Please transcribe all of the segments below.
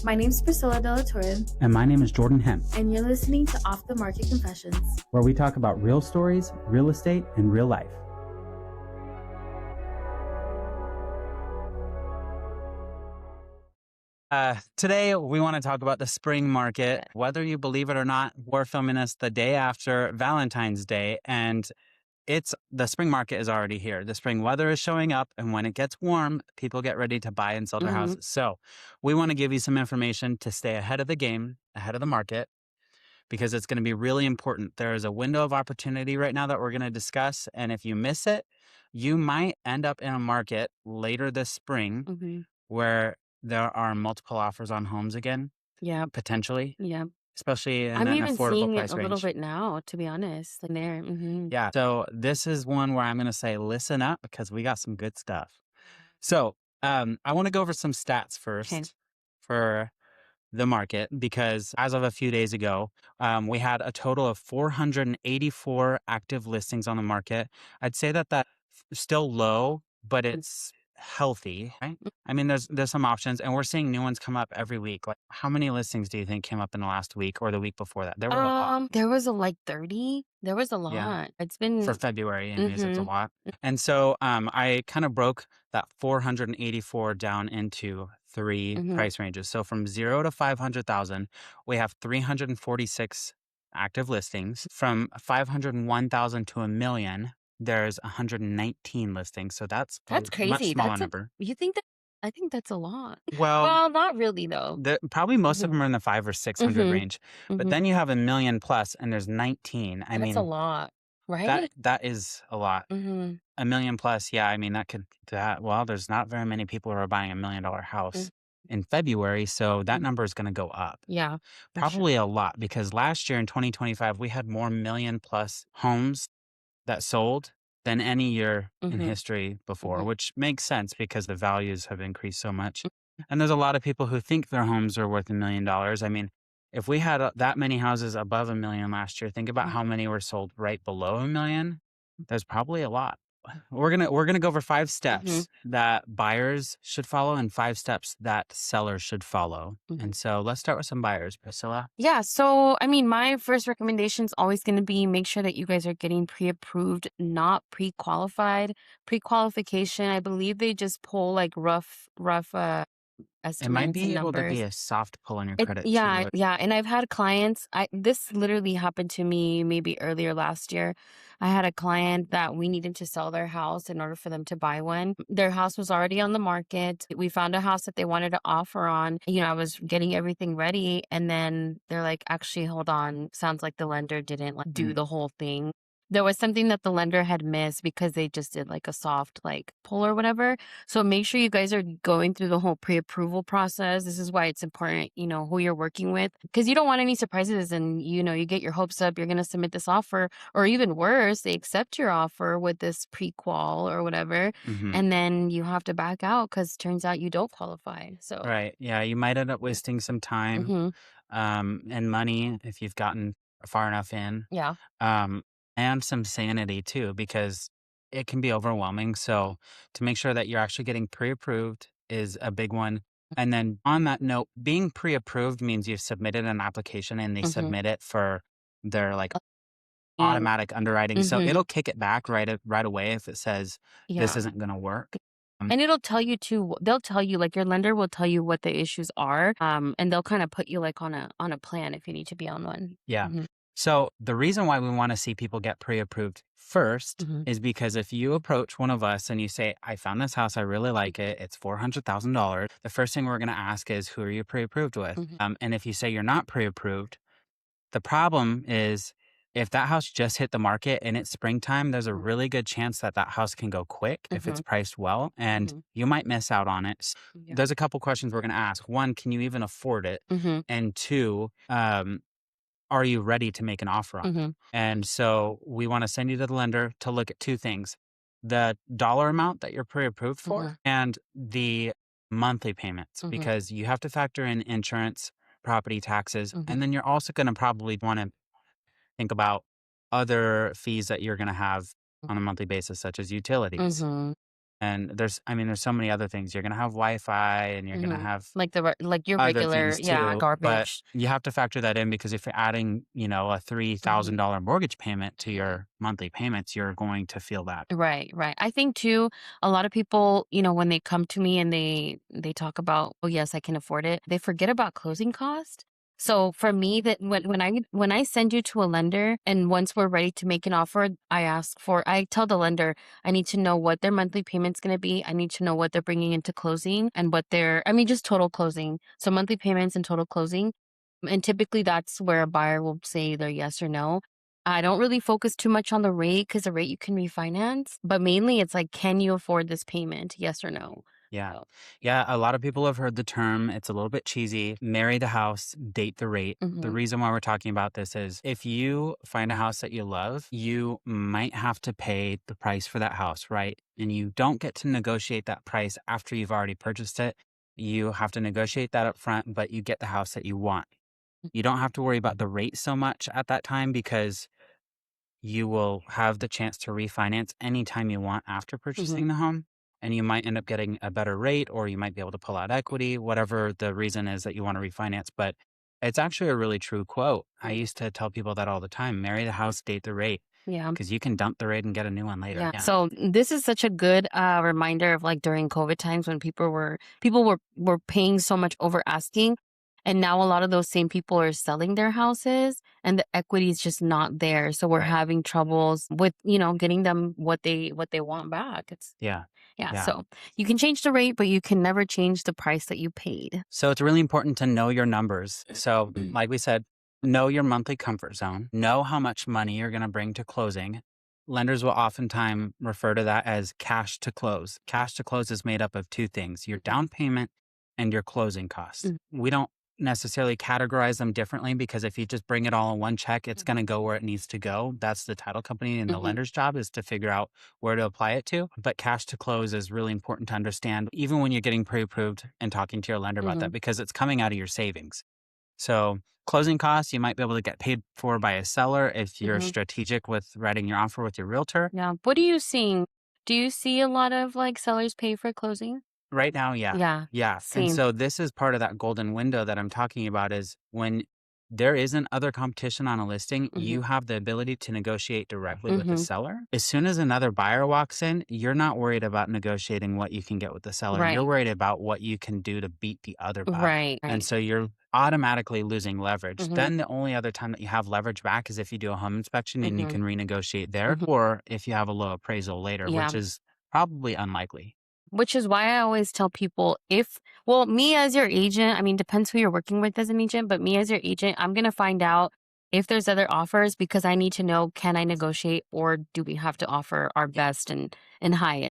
My name's Priscilla De La Torre, And my name is Jordan Hemp, and you're listening to Off the Market Confessions. where we talk about real stories, real estate, and real life. Today, we want to talk about the spring market. Whether you believe it or not, we're filming this the day after Valentine's Day, and the spring market is already here. The spring weather is showing up, and when it gets warm, people get ready to buy and sell their houses. So we want to give you some information to stay ahead of the game, ahead of the market, because it's going to be really important. There is a window of opportunity right now that we're going to discuss, and if you miss it, you might end up in a market later this spring where there are multiple offers on homes again, Yeah, potentially, yeah. especially in I'm an even affordable seeing it price a little range. bit now, to be honest. Like there. Yeah. So this is one where I'm going to say, listen up, because we got some good stuff. So I want to go over some stats first for the market, because as of a few days ago, we had a total of 484 active listings on the market. I'd say that that's still low, but it's healthy. Right? I mean, there's some options, and we're seeing new ones come up every week. Like, how many listings do you think came up in the last week or the week before that? There were a lot. There was like 30. There was a Yeah. lot. It's been For February, anyways, it's a Mhm. lot. And so I kind of broke that 484 down into three price ranges. So from 0 to 500,000, we have 346 active listings. From 501,000 to a million, there's 119 listings. So that's a That's much crazy. smaller number. You think that? I think that's a lot. Well, Well, not really though. probably most of them are in the 500 or 600 Mhm. range. But then you have a million plus, and there's 19. I That's a mean, lot, right? that is a lot. A million plus, yeah. I mean, well, there's not very many people who are buying $1 million house in February, so that number is going to go up. Yeah. for sure. Probably a lot, because last year in 2025, we had more million plus homes that sold than any year in history before, which makes sense because the values have increased so much. And there's a lot of people who think their homes are worth $1 million. I mean, if we had that many houses above $1 million last year, think about how many were sold right below $1 million. There's probably a lot. We're gonna go over 5 steps that buyers should follow and 5 steps that sellers should follow. And so let's start with some buyers, Priscilla. Yeah. So, I mean, my first recommendation is always going to be make sure that you guys are getting pre-approved, not pre-qualified. Pre-qualification, I believe they just pull like rough It might estimates be and able to be numbers. a soft pull on your It, credit yeah, too. yeah. And I've had clients, this literally happened to me maybe earlier last year. I had a client that we needed to sell their house in order for them to buy one. Their house was already on the market. We found a house that they wanted to offer on. I was getting everything ready. And then they're like, actually, hold on. Sounds like the lender didn't like do the whole thing. There was something that the lender had missed because they just did like a soft like pull or whatever. So make sure you guys are going through the whole pre-approval process. This is why it's important, who you're working with, because you don't want any surprises and, you get your hopes up, you're going to submit this offer, or even worse, they accept your offer with this pre-qual or whatever. And then you have to back out because turns out you don't qualify. So, Right. Yeah. You might end up wasting some time and money if you've gotten far enough in. yeah. And some sanity too, because it can be overwhelming. So to make sure that you're actually getting pre-approved is a big one. And then on that note, being pre-approved means you've submitted an application and they submit it for their like automatic underwriting. So it'll kick it back right away if it says this Yeah. isn't going to work. And it'll tell you too, they'll tell you, like your lender will tell you what the issues are. And they'll kind of put you like on a plan if you need to be on one. Yeah. So the reason why we want to see people get pre-approved first is because if you approach one of us and you say, I found this house, I really like it, it's $400,000. The first thing we're going to ask is, who are you pre-approved with? And if you say you're not pre-approved, the problem is if that house just hit the market and it's springtime, there's a really good chance that house can go quick if it's priced well, and you might miss out on it. Yeah. There's a couple questions we're going to ask. One, can you even afford it? And two, are you ready to make an offer on it? And so we want to send you to the lender to look at 2 things: the dollar amount that you're pre-approved for and the monthly payments, because you have to factor in insurance, property taxes, and then you're also going to probably want to think about other fees that you're going to have on a monthly basis, such as utilities. And there's so many other things. You're going to have Wi-Fi and you're going to Hmm. have Like like your other regular, things yeah, too, but garbage. you have to factor that in because if you're adding, a Hmm. $3,000 mortgage payment to your monthly payments, you're going to feel that. Right, right. I think too, a lot of people, when they come to me and they talk about, oh yes, I can afford it, they forget about closing cost. So for me, that when I send you to a lender and once we're ready to make an offer, I tell the lender I need to know what their monthly payment's going to be. I need to know what they're bringing into closing and just total closing. So monthly payments and total closing. And typically that's where a buyer will say either yes or no. I don't really focus too much on the rate because the rate you can refinance, but mainly it's like, can you afford this payment? Yes or no? Yeah. So, Yeah. A lot of people have heard the term. It's a little bit cheesy. Marry the house, date the rate. The mhm, reason why we're talking about this is if you find a house that you love, you might have to pay the price for that house, right? And you don't get to negotiate that price after you've already purchased it. You have to negotiate that up front, but you get the house that you want. You don't have to worry about the rate so much at that time because you will have the chance to refinance anytime you want after mhm, purchasing the home. And you might end up getting a better rate, or you might be able to pull out equity, whatever the reason is that you want to refinance. But it's actually a really true quote. I mm, used to tell people that all the time: marry the house, date the rate, yeah. because you can dump the rate and get a new one later. Yeah. Yeah. So this is such a good reminder of like during COVID times when people were paying so much over asking, and now a lot of those same people are selling their houses, and the equity is just not there. So we're Right. having troubles with getting them what they want back. It's Yeah. Yeah. Yeah. So you can change the rate, but you can never change the price that you paid. So it's really important to know your numbers. So, like we said, know your monthly comfort zone, know how much money you're going to bring to closing. Lenders will oftentimes refer to that as cash to close. Cash to close is made up of two things: your down payment and your closing costs. Mm, We don't necessarily categorize them differently because if you just bring it all in one check, it's going to go where it needs to go. That's the title company and the mhm, lender's job is to figure out where to apply it to. But cash to close is really important to understand, even when you're getting pre approved and talking to your lender about that, mhm, because it's coming out of your savings. So, closing costs, you might be able to get paid for by a seller if you're mhm. strategic with writing your offer with your realtor. Yeah. What are you seeing? Do you see a lot of like sellers pay for closing? Right now, yeah. Yeah. Yeah. And Same. so this is part of that golden window that I'm talking about is when there isn't other competition on a listing, Mhm, you have the ability to negotiate directly with the mhm. seller. As soon as another buyer walks in, you're not worried about negotiating what you can get with the seller. You're Right. worried about what you can do to beat the other buyer. Right. And Right. so you're automatically losing leverage. Mhm, Then the only other time that you have leverage back is if you do a home inspection and you mhm, can renegotiate there, mhm. or if you have a low appraisal later, Yeah. which is probably unlikely. Which is why I always tell people me as your agent, I mean, depends who you're working with as an agent, but me as your agent, I'm going to find out if there's other offers because I need to know, can I negotiate or do we have to offer our best and high?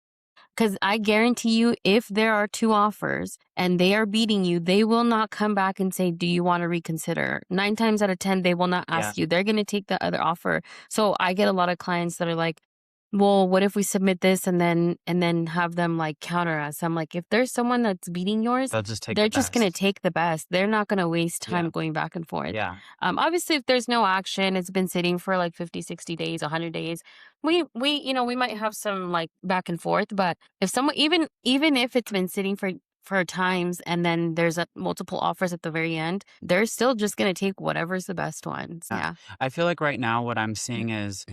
Because I guarantee you, if there are two offers and they are beating you, they will not come back and say, do you want to reconsider? 9 times out of 10, they will not Yeah. ask you. They're going to take the other offer. So I get a lot of clients that are like, well, what if we submit this and then have them like counter us? I'm like, if there's someone that's beating yours, They'll just take they're the just gonna best. take the best. They're not gonna waste Yeah. time going back and forth. Yeah. Obviously, if there's no action, it's been sitting for like 50, 60 days, 100 days. We might have some like back and forth. But if someone even if it's been sitting for times and then there's multiple offers at the very end, they're still just gonna take whatever's the best ones. Yeah. Yeah. I feel like right now what I'm seeing is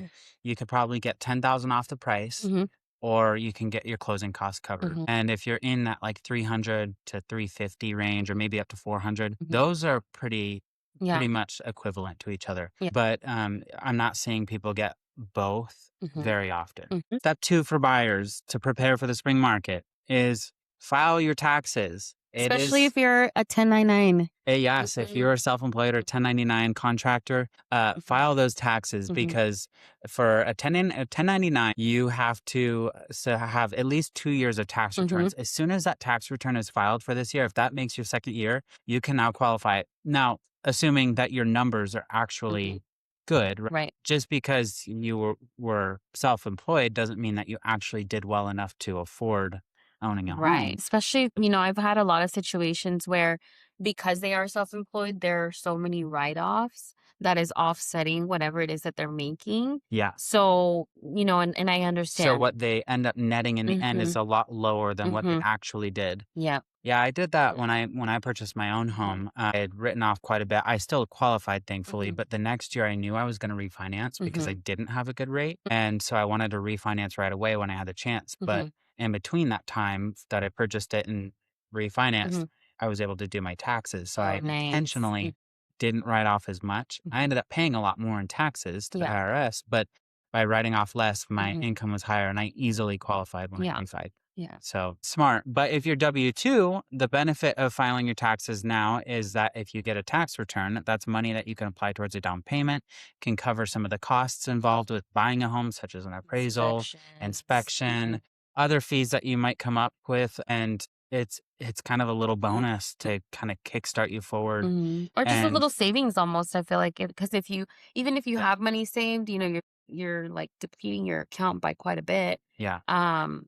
you could probably get 10,000 off the price Hmm. or you can get your closing costs covered. Hmm. And if you're in that like 300 to 350 range or maybe up to 400, Hmm. those are pretty Yeah. much equivalent to each other. Yeah. But I'm not seeing people get both Hmm. very often. Hmm. Step 2 for buyers to prepare for the spring market is file your taxes. It Especially is if you're a 1099. Yes, if you're a self-employed or 1099 contractor, Mhm, file those taxes mhm, because for a 1099, you have to have at least 2 years of tax mhm, returns. As soon as that tax return is filed for this year, if that makes your second year, you can now qualify. Now, assuming that your numbers are mhm. actually good, right? Right, Just because you were self-employed doesn't mean that you actually did well enough to afford owning a right. home. Especially, I've had a lot of situations where because they are self-employed, there are so many write-offs that is offsetting whatever it is that they're making. Yeah. So, and I So understand. what they end up netting in the end is Mhm. a lot lower than what they Mhm. actually did. Yep. Yeah, I did that when I purchased my own home. I had written off quite a bit. I still qualified, thankfully, Mhm. but the next year I knew I was going to refinance because I Mhm. didn't have a good rate, and so I wanted to refinance right away when I had the chance. But Mhm. in between that time that I purchased it and refinanced, Mhm. I was able to do my taxes. So Oh, I nice. intentionally didn't write off as much. I Mhm. ended up paying a lot more in taxes to the Yeah. IRS, but by writing off less, my Mhm. income was higher and I easily qualified when I Yeah. refied. Yeah. So smart. But if you're W 2, the benefit of filing your taxes now is that if you get a tax return, that's money that you can apply towards a down payment, can cover some of the costs involved with buying a home, such as an appraisal, Inspections. inspection, other fees that you might come up with. And it's kind of a little Mhm. bonus to kind of kickstart you forward. Mhm. Or just a And little savings almost, I feel like, because if you even if you have money saved, you're like depleting your account by quite a bit. yeah.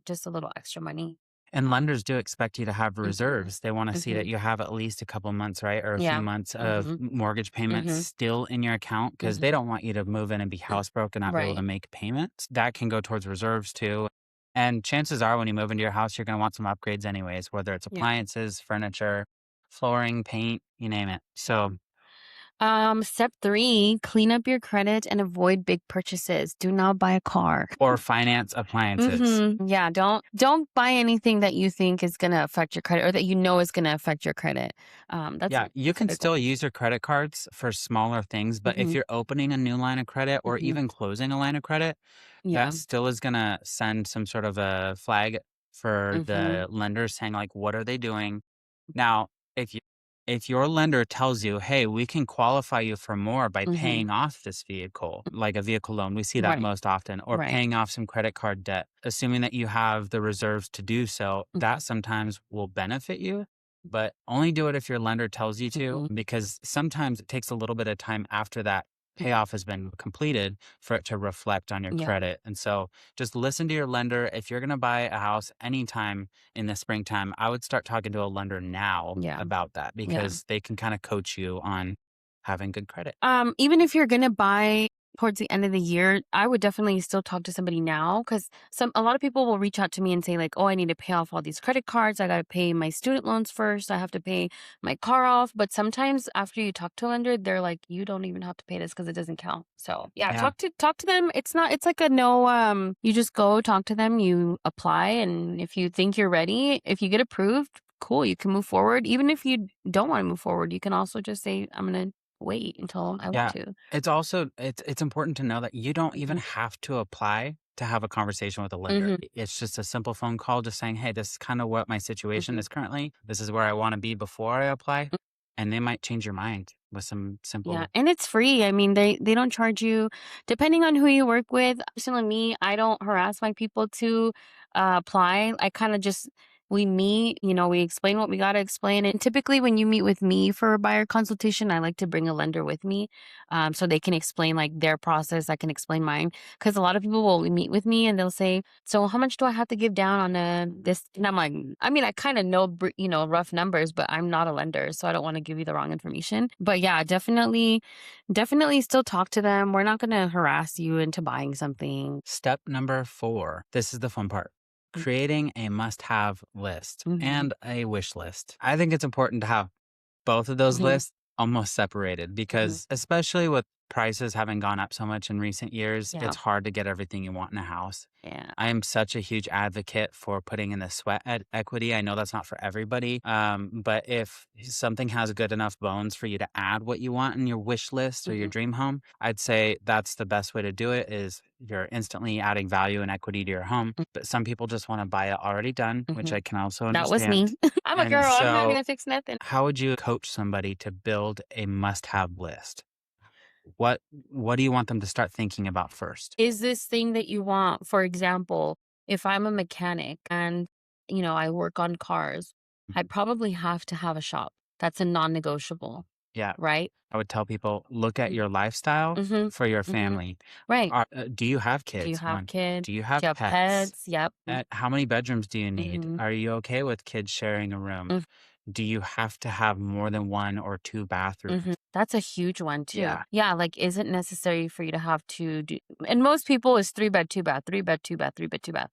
Just a little extra money. And lenders do expect you to have Mhm. reserves. They want to see that Mhm. you have at least a couple months, right? Or a few Yeah. months of Mhm. mortgage payments Mhm. still in your account because they Mhm. don't want you to move in and be housebroke and not be able to Right. make payments. That can go towards reserves too. And chances are when you move into your house, you're going to want some upgrades anyways, whether it's Yeah. appliances, furniture, flooring, paint, you name it. So, Step 3, clean up your credit and avoid big purchases. Do not buy a car. or finance appliances. Yeah, don't buy anything that you think is gonna affect your credit or that you know is gonna affect your credit. Yeah, you That's a can big one. still use your credit cards for smaller things, but if Mhm. you're opening a new line of credit or Mhm. even closing a line of credit, that Yeah. still is gonna send some sort of a flag for Mhm. the lender saying, like, what are they doing? Now, if you if your lender tells you, hey, we can qualify you for more by Mhm. paying off this vehicle, like a vehicle loan, we see that Right. most often, or Right. paying off some credit card debt, assuming that you have the reserves to do so, Mhm. that sometimes will benefit you. But only do it if your lender tells you to, Mhm. because sometimes it takes a little bit of time after that Mhm. payoff has been completed for it to reflect on your Yeah. credit. And so just listen to your lender. If you're going to buy a house anytime in the springtime, I would start talking to a lender now Yeah. about that Yeah. because they can kind of coach you on having good credit. Even if you're gonna buy towards the end of the year, I would definitely still talk to somebody now because a lot of people will reach out to me and say like, "Oh, I need to pay off all these credit cards. I got to pay my student loans first. I have to pay my car off." But sometimes after you talk to a lender, they're like, "You don't even have to pay this because it doesn't count." So yeah, Yeah. talk to them. It's not. It's like a no. You just go talk to them. You apply, and if you think you're ready, if you get approved, cool. You can move forward. Even if you don't want to move forward, you can also just say, "I'm gonna wait until I want Yeah. to." It's important to know that you don't even Mhm. have to apply to have a conversation with a lender. Mhm. It's just a simple phone call just saying, "Hey, this is kind of what my situation Mhm. is currently. This is where I want to be before I apply." And they might change your mind with some Yeah, simple. and it's free. I mean, they don't charge you depending on who you work with. Personally, me, I don't harass my people to apply. I kind of just we meet, we explain what we got to explain. And typically, when you meet with me for a buyer consultation, I like to bring a lender with me, so they can explain like their process. I can explain mine because a lot of people will meet with me and they'll say, "So, how much do I have to give down on this?" And I'm like, I mean, I kind of know, rough numbers, but I'm not a lender, so I don't want to give you the wrong information. But yeah, definitely still talk to them. We're not going to harass you into buying something. Step number 4. This is the fun part. Creating a must have list Mm-hmm. and a wish list. I think it's important to have both of those Hmm. lists almost separated Hmm. because, especially with prices having gone up so much in recent years, Yeah. it's hard to get everything you want in a house. Yeah. I am such a huge advocate for putting in the equity. I know that's not for everybody, but if something has good enough bones for you to add what you want in your wish list or your Hmm. dream home, I'd say that's the best way to do it. Is you're instantly adding value and equity to your home. But some people just want to buy it already done, which Hmm. I can also That was me. understand. I'm a And girl. I'm not going so, to fix nothing. how would you coach somebody to build a must-have list? What What do you want them to start thinking about first? Is this thing that you want, for example, if I'm a mechanic and, I work on cars, I probably have to have a shop. That's a non negotiable, Yeah, right? I would tell people, look at your lifestyle Mm-hmm. for your Mm-hmm. family. Right. Do you have Do you kids? have One. kids? Do you Do you have have pets? pets? Yep. How many bedrooms do you need? Mm-hmm. Are you okay with kids sharing a room? do you have to have more than 1 or 2 bathrooms? That's a huge one too. Yeah. Yeah, like is it necessary for you to have to do and most people is 3 bed, 2 bath, 3 bed, 2 bath, 3 bed, 2 bath.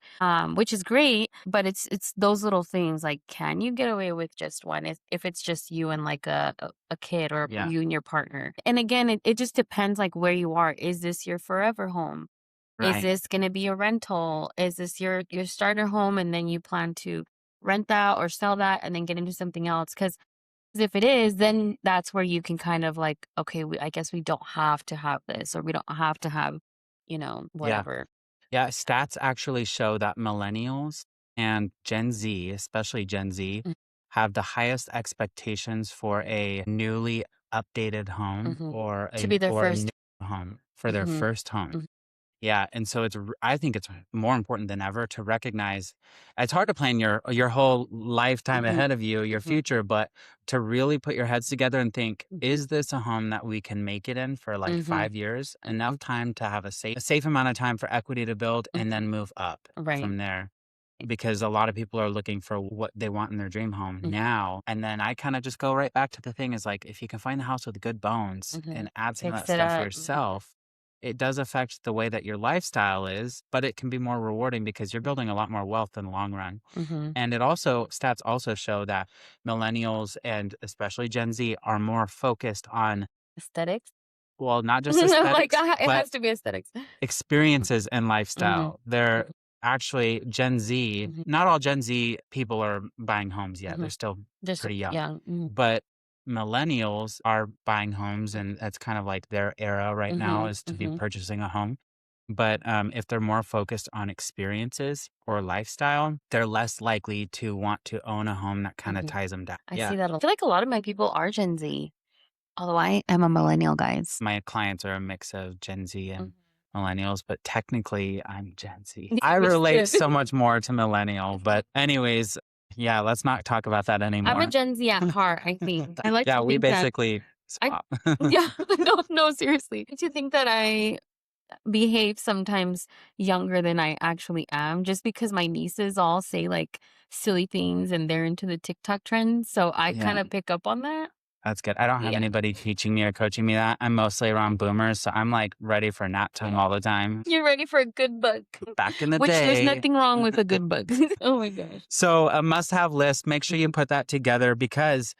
Which is great, but it's those little things like can you get away with just one if it's just you and like a kid or Yeah. you and your partner. And again, it just depends like where you are. Is this your forever home? Is Right. this gonna be a rental? Is this your starter home and then you plan to rent that or sell that and then get into something else? Because if it is, then that's where you can kind of like, okay, I guess we don't have to have this or we don't have to have, Yeah. whatever. Yeah. Stats actually show that millennials and Gen Z, especially Gen Z, Mm, have the highest expectations for a newly updated home mhm. or To be their a new first. home for their Mhm, first home. mhm, Yeah, and so I think it's more important than ever to recognize it's hard to plan your whole lifetime mhm, ahead of you, your mhm, future, but to really put your heads together and think, mhm, is this a home that we can make it in for like mhm, 5 years? mhm, Enough time to have a safe amount of time for equity to build and mhm. then move up Right. from there. Because a lot of people are looking for what they want in their dream home Mhm, now. And then I kind of just go right back to the thing is like, if you can find the house with good bones mhm. and add some of that Fix it stuff up. yourself, it does affect the way that your lifestyle is, but it can be more rewarding because you're building a lot more wealth in the long run. Mhm. And stats also show that millennials and especially Gen Z are more focused on, Aesthetics. well, not just Like aesthetics, it but has to be aesthetics. experiences and Mhm, lifestyle. They're mhm, actually Gen Z, mhm, not all Gen Z people are buying homes yet. They're mhm. still Just pretty young. young. Mhm, But millennials are buying homes, and that's kind of like their era right now mhm, is to be mhm, purchasing a home. But if they're more focused on experiences or lifestyle, they're less likely to want to own a home that kind of mhm. ties them down. I Yeah. see that. I feel like a lot of my people are Gen Z, although I am a millennial, guys. My clients are a mix of Gen Z Mhm. and millennials, but technically I'm Gen Z. I Which is relate good. so much more to millennial, but anyways, yeah, let's not talk about that I'm a anymore. Gen Z at heart, I think. I like Yeah, to we think that basically I swap. yeah, no, no, seriously. I like to think that I behave sometimes younger than I actually am just because my nieces all say like silly things and they're into the TikTok trends. So I Yeah, kind of pick up on that. that's good. I don't have Yeah. anybody teaching me or coaching me that. I'm mostly around boomers, so I'm like ready for nap time all the time. You're ready for a good book, Back in the which there's day. nothing wrong with a good book. Oh my gosh. So a must-have list, make sure you Mhm, put that together because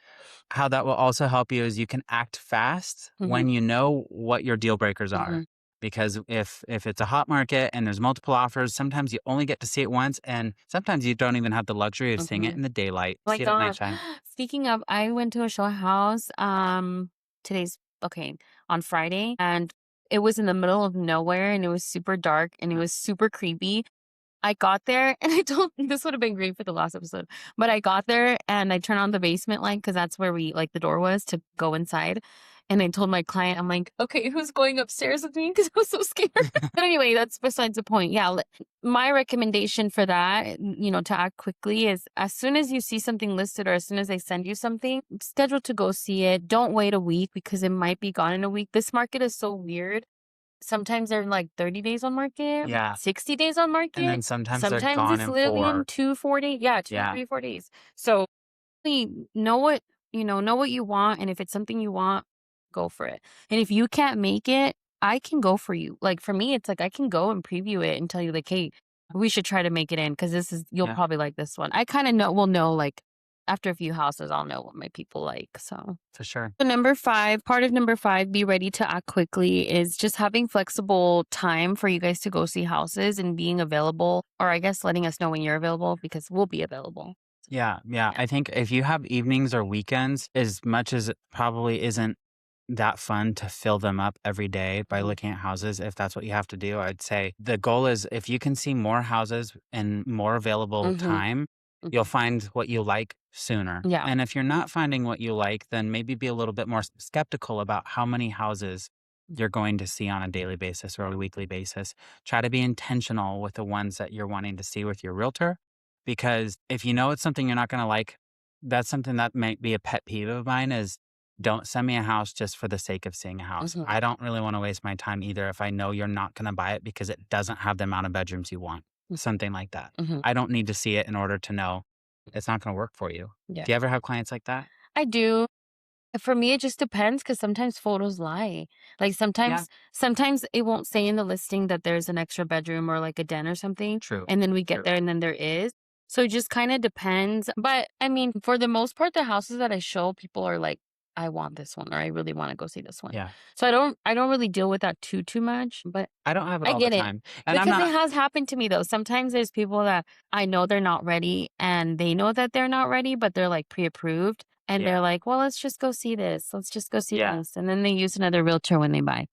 how that will also help you is you can act fast when mhm, you know what your deal breakers are. mhm, Because if it's a hot market and there's multiple offers, sometimes you only get to see it once, and sometimes you don't even have the luxury of seeing it mhm. in the daylight. Oh my See it at gosh. nighttime. Speaking of, I went to a show house today's okay, on Friday and it was in the middle of nowhere and it was super dark and it was super creepy. I got there and I don't this would have been great for the last episode. But I got there and I turned on the basement light because that's where we like the door was to go inside. And I told my client, I'm like, okay, who's going upstairs with me? Because I was so scared. But anyway, that's besides the point. Yeah. My recommendation for that, to act quickly is as soon as you see something listed or as soon as they send you something, schedule to go see it. Don't wait a week because it might be gone in a week. This market is so weird. Sometimes they're like 30 days on market, Yeah. 60 days on And then market. sometimes they're Sometimes gone it's in literally in 4. 2 4 days. Yeah, two, Yeah. 3 4 days. So really know what you want. And if it's something you want, go for it. And if you can't make it, I can go for you. Like for me, it's like I can go and preview it and tell you like, hey, we should try to make it in because you'll Yeah, probably like this one. I kind of will know like after a few houses, I'll know what my people like. So for sure. so part of number five, be ready to act quickly is just having flexible time for you guys to go see houses and being available, or I guess letting us know when you're available because we'll be available. Yeah, yeah. Yeah. I think if you have evenings or weekends, as much as it probably isn't that fun to fill them up every day by Mhm, looking at houses, if that's what you have to do, I'd say the goal is if you can see more houses in more available mhm, time, you'll mhm. find what you like sooner. Yeah. And if you're not finding what you like, then maybe be a little bit more skeptical about how many houses you're going to see on a daily basis or a weekly basis. Try to be intentional with the ones that you're wanting to see with your realtor because if you know it's something you're not going to like, that's something that might be a pet peeve of mine is don't send me a house just for the sake of seeing a house. Mhm, I don't really want to waste my time either if I know you're not going to buy it because it doesn't have the amount of bedrooms you want. mm, Something like that. mhm, I don't need to see it in order to know it's not going to work for you. Yeah. Do you ever have clients like that? I do. For me, it just depends because sometimes photos lie. Like Yeah, sometimes it won't say in the listing that there's an extra bedroom or like a den or something. true. And then we get True. there and then there is. So it just kind of depends. But I mean, for the most part, the houses that I show, people are like, I want this one or I really want to go see this one. Yeah. So I don't really deal with that too much, but I don't have it I all the get it. time. And I'm Because it not, has happened to me though. Sometimes there's people that I know they're not ready and they know that they're not ready, but they're like pre-approved and yeah. they're like, well, let's just go see this. Let's just go see Yeah. this. And then they use another realtor when they buy.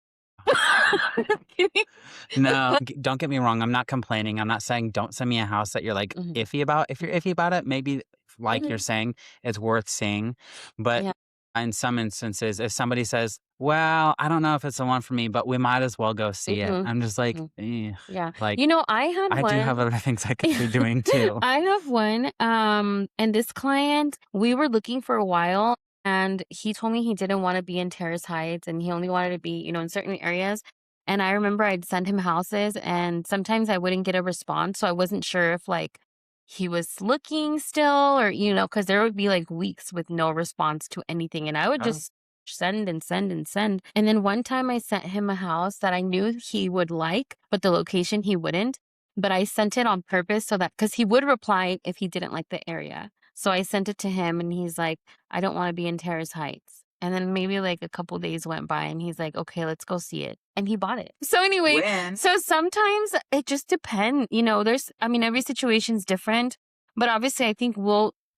No, don't get me wrong. I'm not complaining. I'm not saying don't send me a house that you're like Mhm. iffy about. If you're iffy about it, maybe like Mhm. you're saying, it's worth seeing. But Yeah. in some instances, if somebody says, well, I don't know if it's the one for me, but we might as well go see it. Mhm. I'm just like, Mhm. Yeah. like You know, I had I do have one. other things I could be doing too. I have one. And this client, we were looking for a while, and he told me he didn't want to be in Terrace Heights, and he only wanted to be, in certain areas. And I remember I'd send him houses, and sometimes I wouldn't get a response, so I wasn't sure if like he was looking still, or because there would be like weeks with no response to anything, and I would Oh, just send and send and send. And then one time I sent him a house that I knew he would like, but the location he wouldn't. But I sent it on purpose so that because he would reply if he didn't like the area. So I sent it to him and he's like, I don't want to be in Terrace Heights. And then maybe like a couple days went by and he's like, okay, let's go see it. And he bought it. So anyway, when? so sometimes it just depends. Every situation's different. But obviously, I think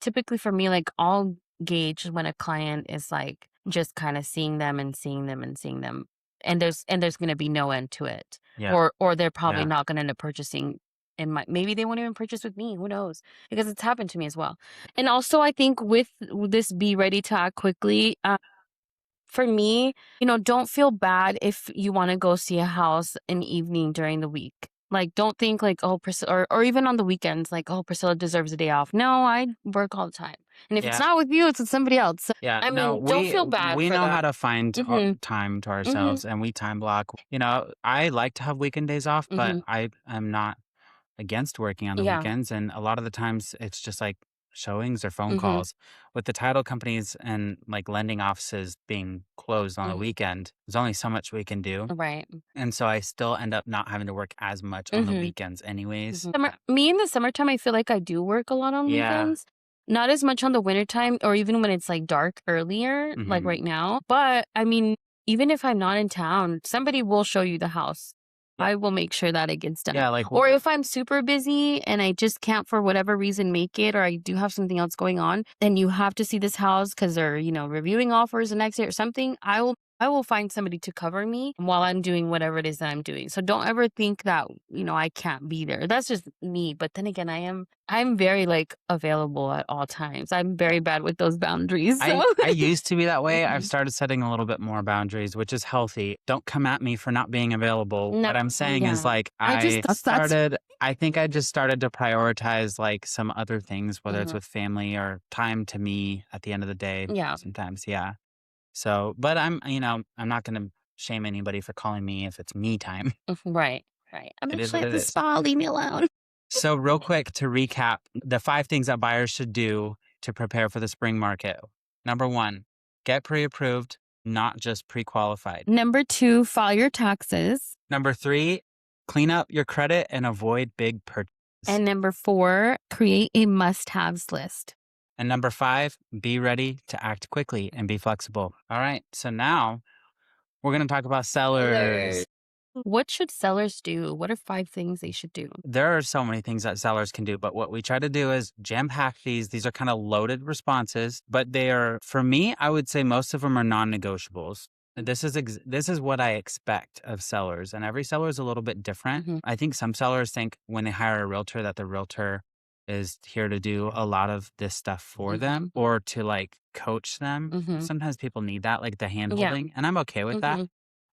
typically for me, like I'll gauge when a client is like just kind of seeing them and seeing them and seeing them. And there's going to be no end to it. Yeah. Or they're probably Yeah. not going to end up purchasing maybe they won't even purchase with me. Who knows? Because it's happened to me as well. And also, I think with this be ready to act quickly, for me, don't feel bad if you want to go see a house an evening during the week. Like, don't think like, oh, or even on the weekends, like, oh, Priscilla deserves a day off. No, I work all the time. And if it's Yeah. not with you, it's with somebody else. So, Yeah. I No, mean, don't feel bad we for know how that. to find hmm time to hmm ourselves and we time block. I like to have weekend days off, but hmm I am not against working on the Yeah. weekends. And a lot of the times it's just like showings or phone hmm calls with the title companies and like lending offices being closed on a weekend. There's only so much we can do. Right. And so I still end up not having to work as much on the hmm weekends anyways. Me in the summertime, I feel like I do work a lot on Yeah. weekends. Not as much on the wintertime or even when it's like dark earlier, like hmm right now. But I mean, even if I'm not in town, somebody will show you the house. Yeah. I will make sure that it gets done. Yeah. Like, Or if I'm super busy and I just can't for whatever reason make it, or I do have something else going on, then you have to see this house because they're, reviewing offers the next day or something, I will find somebody to cover me while I'm doing whatever it is that I'm doing. So don't ever think that, I can't be there. That's just me. But then again, I'm very like available at all times. I'm very bad with those boundaries. So. I used to be that way. I've Mhm. started setting a little bit more boundaries, which is healthy. Don't come at me for not being available. No, What I'm saying is yeah. like I just I think I just started to prioritize like some other things, whether it's Mhm. with family or time to me at the end of the day. Yeah. Sometimes, yeah. So, but I'm not going to shame anybody for calling me if it's me time. Right. Right. I'm It is actually what at it the is. spa. Leave me alone. So, real quick to recap the 5 things that buyers should do to prepare for the spring market. Number 1, get pre approved, not just pre qualified. Number 2, file your taxes. Number 3, clean up your credit and avoid big purchases. And number 4, create a must-haves list. And number 5, be ready to act quickly and be flexible. All right. So now we're going to talk about sellers. What should sellers do? What are 5 things they should do? There are so many things that sellers can do, but what we try to do is jam pack these. These are kind of loaded responses, but they are, for me, I would say most of them are non-negotiables. This is what I expect of sellers, and every seller is a little bit different. Mhm. I think some sellers think when they hire a realtor that the realtor is here to do a lot of this stuff for them or to like coach them. Mhm. Sometimes people need that, like the hand Yeah. holding, and I'm okay with that. Mhm.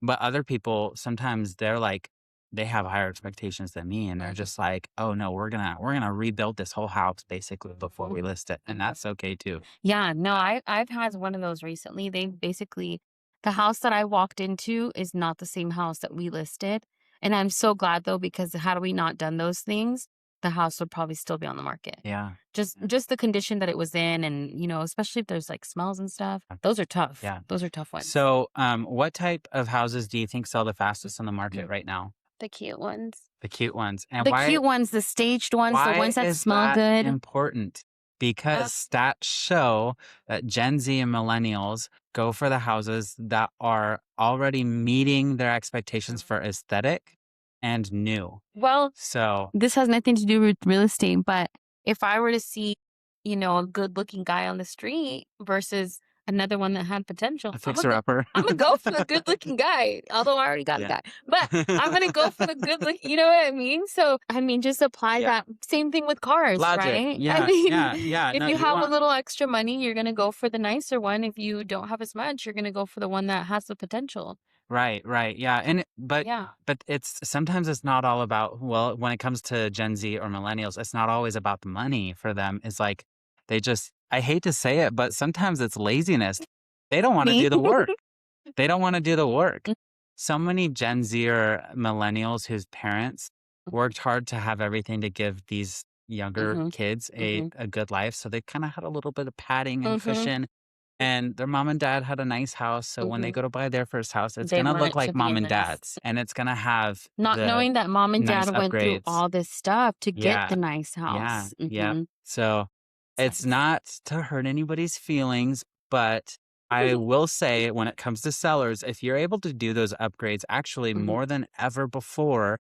But other people, sometimes they're like, they have higher expectations than me, and they're Mhm. just like, "Oh no, we're gonna rebuild this whole house basically before we list it," and that's okay too. Yeah, no, I've had one of those recently. They basically the house that I walked into is not the same house that we listed. And I'm so glad though, because had we not done those things, the house would probably still be on the market. Yeah. Just the condition that it was in, and especially if there's like smells and stuff. Those are tough. Yeah. Those are tough ones. So, what type of houses do you think sell the fastest on the market right now? The cute ones. The cute ones. And The cute ones, the staged ones, the why ones that is smell that good. important? Because stats show that Gen Z and millennials go for the houses that are already meeting their expectations for aesthetic and new. Well, So, this has nothing to do with real estate, but if I were to see, a good looking guy on the street versus another one that had potential, a fixer-upper. I'm gonna go for the good looking guy, although I already got a Yeah. guy. But I'm gonna go for the good look. You know what I mean? So just apply Yeah. that same thing with cars, Logic. right? Yeah, I mean, yeah. if No, you you have want- a little extra money, you're gonna go for the nicer one. If you don't have as much, you're gonna go for the one that has the potential. Right, yeah. But Yeah. it's sometimes it's not all about, well, when it comes to Gen Z or millennials, it's not always about the money for them. It's like I hate to say it, but sometimes it's laziness. They don't want to Me? do the work. They don't want to do the work. Mm. So many Gen Z or millennials whose parents worked hard to have everything to give these younger Mhm. kids a good life. So they kind of had a little bit of padding and Mhm. cushion. And their mom and dad had a nice house. So when they Mhm. go to buy their first house, it's They going to want look it like to be mom and nice. dad's. And it's going to have Not the knowing that mom and nice dad went through upgrades. all this stuff to get Yeah. the nice Yeah. house. Yep. Mhm. So it's Sucks. not to hurt anybody's feelings, but I will say when it comes to sellers, if you're able to do those upgrades actually Mhm. more than ever before,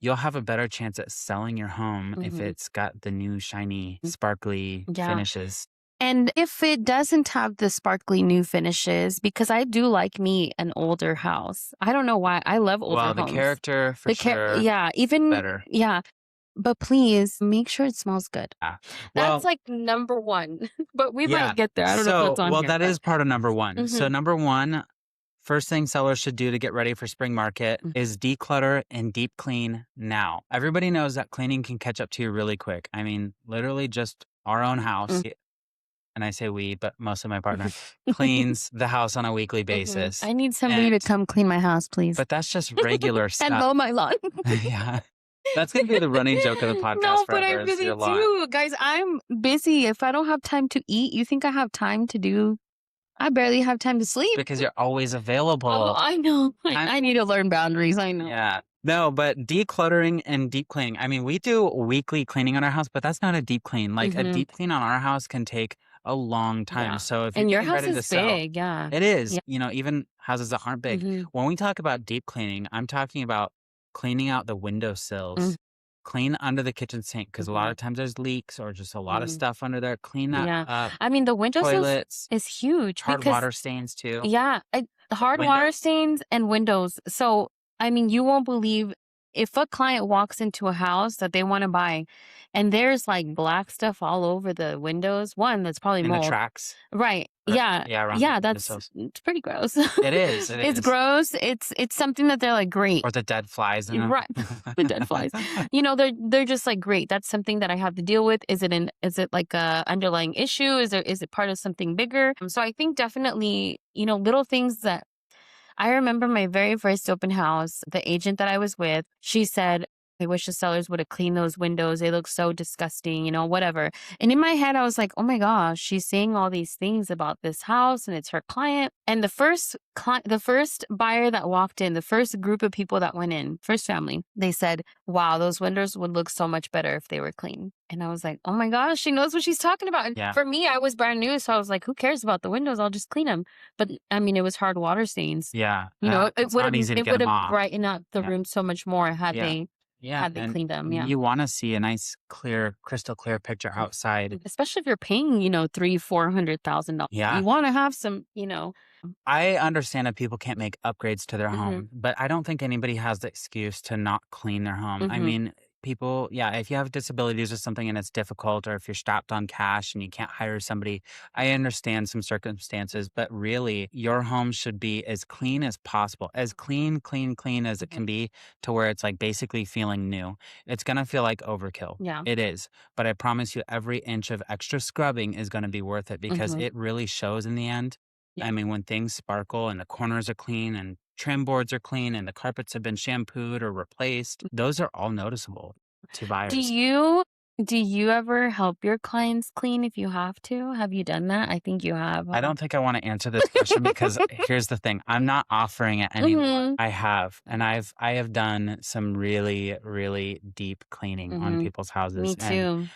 you'll have a better chance at selling your home if Mhm. it's got the new shiny, sparkly Yeah. finishes. And if it doesn't have the sparkly new finishes, because I do like me an older house. I don't know why. I love older Well, the homes. character for sure Yeah, even better. yeah. But please make sure it smells good. Yeah. Well, That's like number one. But we yeah. might get there. I don't know if that's on well, here. that but- is part of number one. So Mhm. number one, first thing sellers should do to get ready for spring market is declutter and deep clean now. Everybody knows that cleaning can catch up to you really quick. I mean, literally just our own house, and I say we, but most of my partner cleans the house on a weekly basis. I need somebody to And- come clean my house, please. But that's just regular And stuff. mow my lawn. Yeah. That's going to be the running joke of the podcast No, but I forever, is really your lawn. do. Guys, I'm busy. If I don't have time to eat, you think I have time to do? I barely have time to sleep. Because you're always available. Oh, I know. I'm- I need to learn boundaries. I know. Yeah. No, but decluttering and deep cleaning. I mean, we do weekly cleaning on our house, but that's not a deep clean. Like a Mhm. deep clean on our house can take a long time. Yeah. So if you're And your getting house ready to is sell, big. Yeah. it is. Yeah. Even houses that aren't big. Mhm. When we talk about deep cleaning, I'm talking about cleaning out the windowsills, Mm. clean under the kitchen sink because a lot Mhm. of times there's leaks or just a lot of Mhm. stuff under there. Clean that Yeah. up. I mean, the windowsills Toilets, is huge. hard because, water stains too. Yeah. Hard Windows. water stains and windows. So, I mean, you won't believe if a client walks into a house that they want to buy and there's like black stuff all over the windows, one, that's probably In the mold. tracks. Right. Or- Yeah. yeah, around Yeah, the that's windowsills. it's pretty gross. It is. It It's is. gross. It's something that they're like great. Or the dead flies. In them. Right. The dead flies. They're just like great. That's something that I have to deal with. Is it like a underlying issue? Is it part of something bigger? So I think definitely, little things that I remember my very first open house, the agent that I was with, she said, I wish the sellers would have cleaned those windows. They look so disgusting, whatever. And in my head, I was like, oh my gosh, she's saying all these things about this house and it's her client. And the first buyer that walked in, the first group of people that went in, first family, they said, wow, those windows would look so much better if they were clean. And I was like, oh my gosh, she knows what she's talking about. And Yeah. for me, I was brand new. So I was like, who cares about the windows? I'll just clean them. But I mean, it was hard water stains. Yeah. It it's would not easy to get them off. brightened up the Yeah. room so much more had Yeah. they Yeah. had they and cleaned them. Yeah. You want to see a nice, clear, crystal clear picture outside. Especially if you're paying, $300,000-$400,000. Yeah. You want to have some, I understand that people can't make upgrades to their Mhm. home, but I don't think anybody has the excuse to not clean their home. I Mhm. mean, people, if you have disabilities or something and it's difficult, or if you're strapped on cash and you can't hire somebody, I understand some circumstances, but really your home should be as clean as possible, as clean as it can be, to where it's like basically feeling new. It's going to feel like overkill. Yeah. It is. But I promise you every inch of extra scrubbing is going to be worth it because Mhm. it really shows in the end. Yeah. I mean, when things sparkle and the corners are clean and trim boards are clean and the carpets have been shampooed or replaced, those are all noticeable. two Do buyers. you ever help your clients clean if you have to? Have you done that? I think you have, I huh? don't think I want to answer this question because here's the thing. I'm not offering it anymore. Mhm. I have, and I have done some really, really deep cleaning on Mhm. people's houses. Me And too.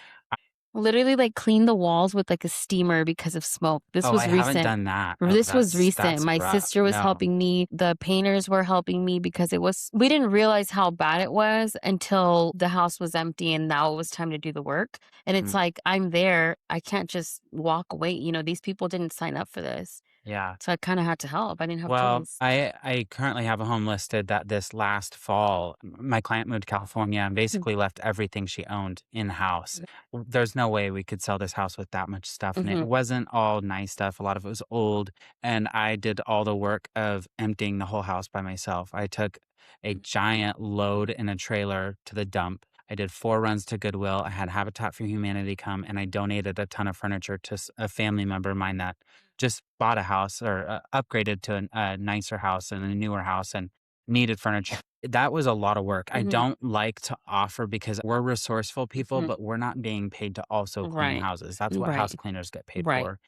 Literally, like, clean the walls with, like, a steamer because of smoke. This oh, I was haven't recent. done that. Oh, This was that's recent. My rough. sister was No. helping me. The painters were helping me because we didn't realize how bad it was until the house was empty and now it was time to do the work. And it's Mm, like, I'm there. I can't just walk away. You know, these people didn't sign up for this. yeah. So I kind of had to help. I didn't have Well, choice. I currently have a home listed that this last fall, my client moved to California and basically left everything she owned in the house. There's no way we could sell this house with that much stuff in it. Mhm. It wasn't all nice stuff. A lot of it was old. And I did all the work of emptying the whole house by myself. I took a giant load in a trailer to the dump. I did 4 runs to Goodwill. I had Habitat for Humanity come and I donated a ton of furniture to a family member of mine that just bought a house or upgraded to a nicer house and a newer house and needed furniture. That was a lot of work. I Mhm. don't like to offer because we're resourceful people, Mhm. but we're not being paid to also clean Right. houses. That's what house Right. cleaners get paid Right. for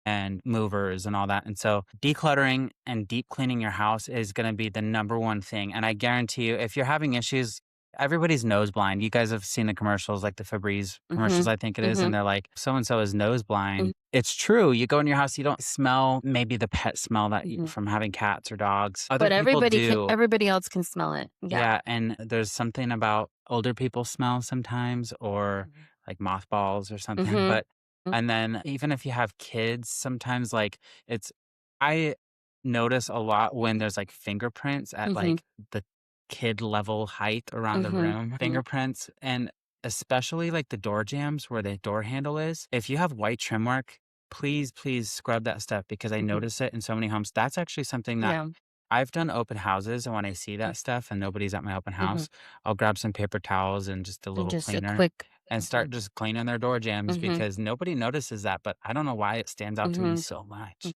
and movers and all that. And so decluttering and deep cleaning your house is going to be the number one thing. And I guarantee you, if you're having issues, everybody's nose blind. You guys have seen the commercials, like the Febreze commercials, Mhm. I think it is. And Mhm. they're like, so and so is nose blind. Mhm. It's true. You go in your house, you don't smell maybe the pet smell that Mhm. from having cats or dogs. Other But people do. everybody else can smell it. Yeah. Yeah. And there's something about older people smell sometimes or like mothballs or something. Mhm. But, and then even if you have kids, sometimes like it's, I notice a lot when there's like fingerprints at Mhm. like the kid level height around the Mhm. room, Mhm. fingerprints. And especially like the door jambs where the door handle is. If you have white trim work, please scrub that stuff because I Mhm. notice it in so many homes. That's actually something that Yeah. I've done open houses, and when I see that stuff and nobody's at my open Mhm. house, I'll grab some paper towels and just a And little just a cleaner quick. and start just cleaning their door jambs Mhm. because nobody notices that, but I don't know why it stands out to me Mhm. so much.